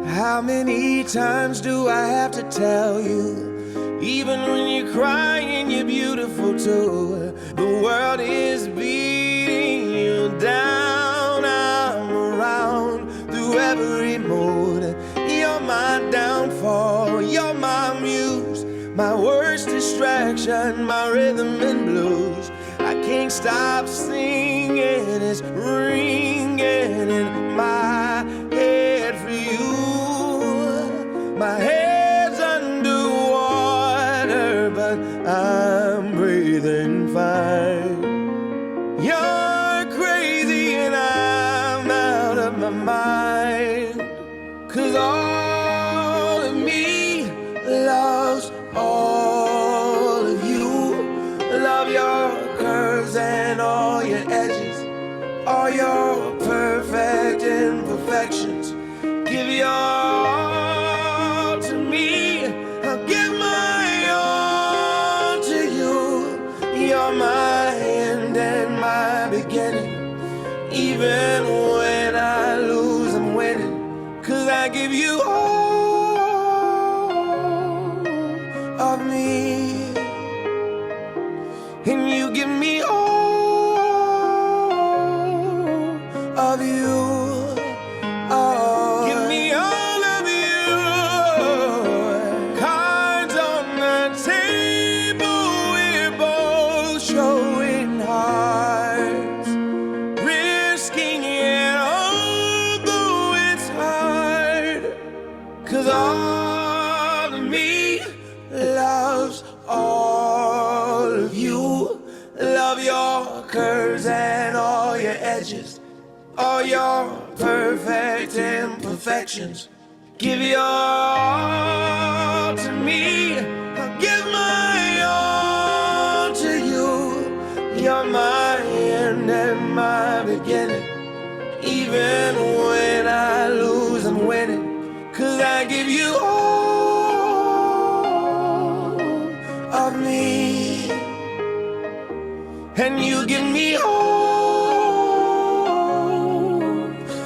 [SPEAKER 1] how many times do I have to tell you? Even when you're crying, you're beautiful too. The world is beating you down. I'm around through every mood. You're my downfall, you're my muse, my worst distraction, my rhythm and blues. I can't stop singing, it's ringing in my head for you. My head's underwater, but I'm breathing fine. You're crazy and I'm out of my mind. 'Cause all of me loves all of you. Love your curves and all your edges, all your perfect imperfections. Give your all to me, I'll give my all to you. You're my end and my beginning. Even when I lose, I'm winning. 'Cause I give you all of me, and you give me all of you. Oh, give me all of you. Cards on the table, we're both showing hearts, risking it, although it's hard. 'Cause all of me loves all of you. Love your curves and all your edges, all your perfect imperfections. Give your all to me, I'll give my all to you. You're my end and my beginning. Even when I lose, I'm winning. 'Cause I give you all of me, and you give me all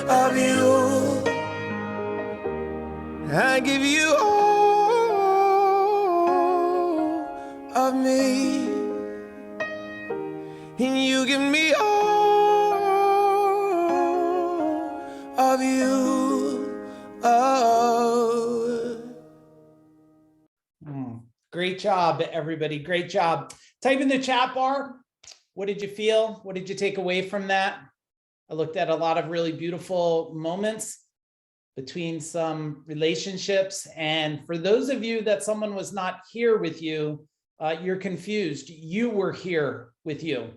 [SPEAKER 1] of you. I give you all of me, and you give me all of you. Oh.
[SPEAKER 2] Great job, everybody. Great job. Type in the chat bar. What did you feel? What did you take away from that? I looked at a lot of really beautiful moments between some relationships. And for those of you that someone was not here with you, you're confused. You were here with you.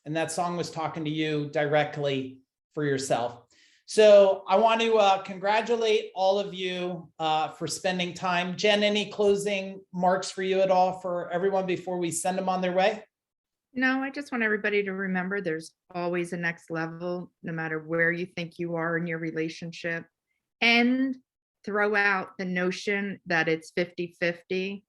[SPEAKER 2] And that song was talking to you directly for yourself. So I want to congratulate all of you for spending time. Jen, any closing marks for you at all for everyone before we send them on their way?
[SPEAKER 3] No, I just want everybody to remember there's always a next level, no matter where you think you are in your relationship. And throw out the notion that it's 50-50.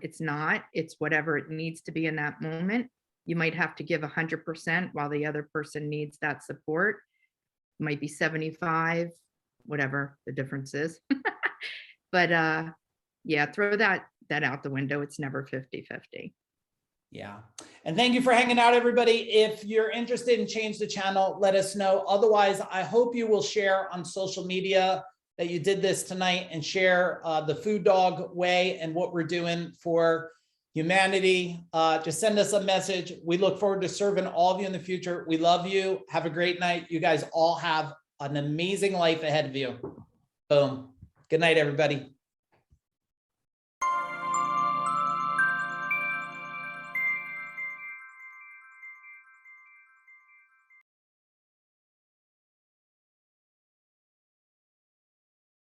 [SPEAKER 3] It's not, it's whatever it needs to be in that moment. You might have to give 100% while the other person needs that support. It might be 75, whatever the difference is. But yeah, throw that out the window. It's never 50-50.
[SPEAKER 2] Yeah. And thank you for hanging out, everybody. If you're interested in Change the Channel, let us know. Otherwise, I hope you will share on social media that you did this tonight and share the FuDog way and what we're doing for humanity. Just send us a message. We look forward to serving all of you in the future. We love you. Have a great night. You guys all have an amazing life ahead of you. Boom. Good night, everybody.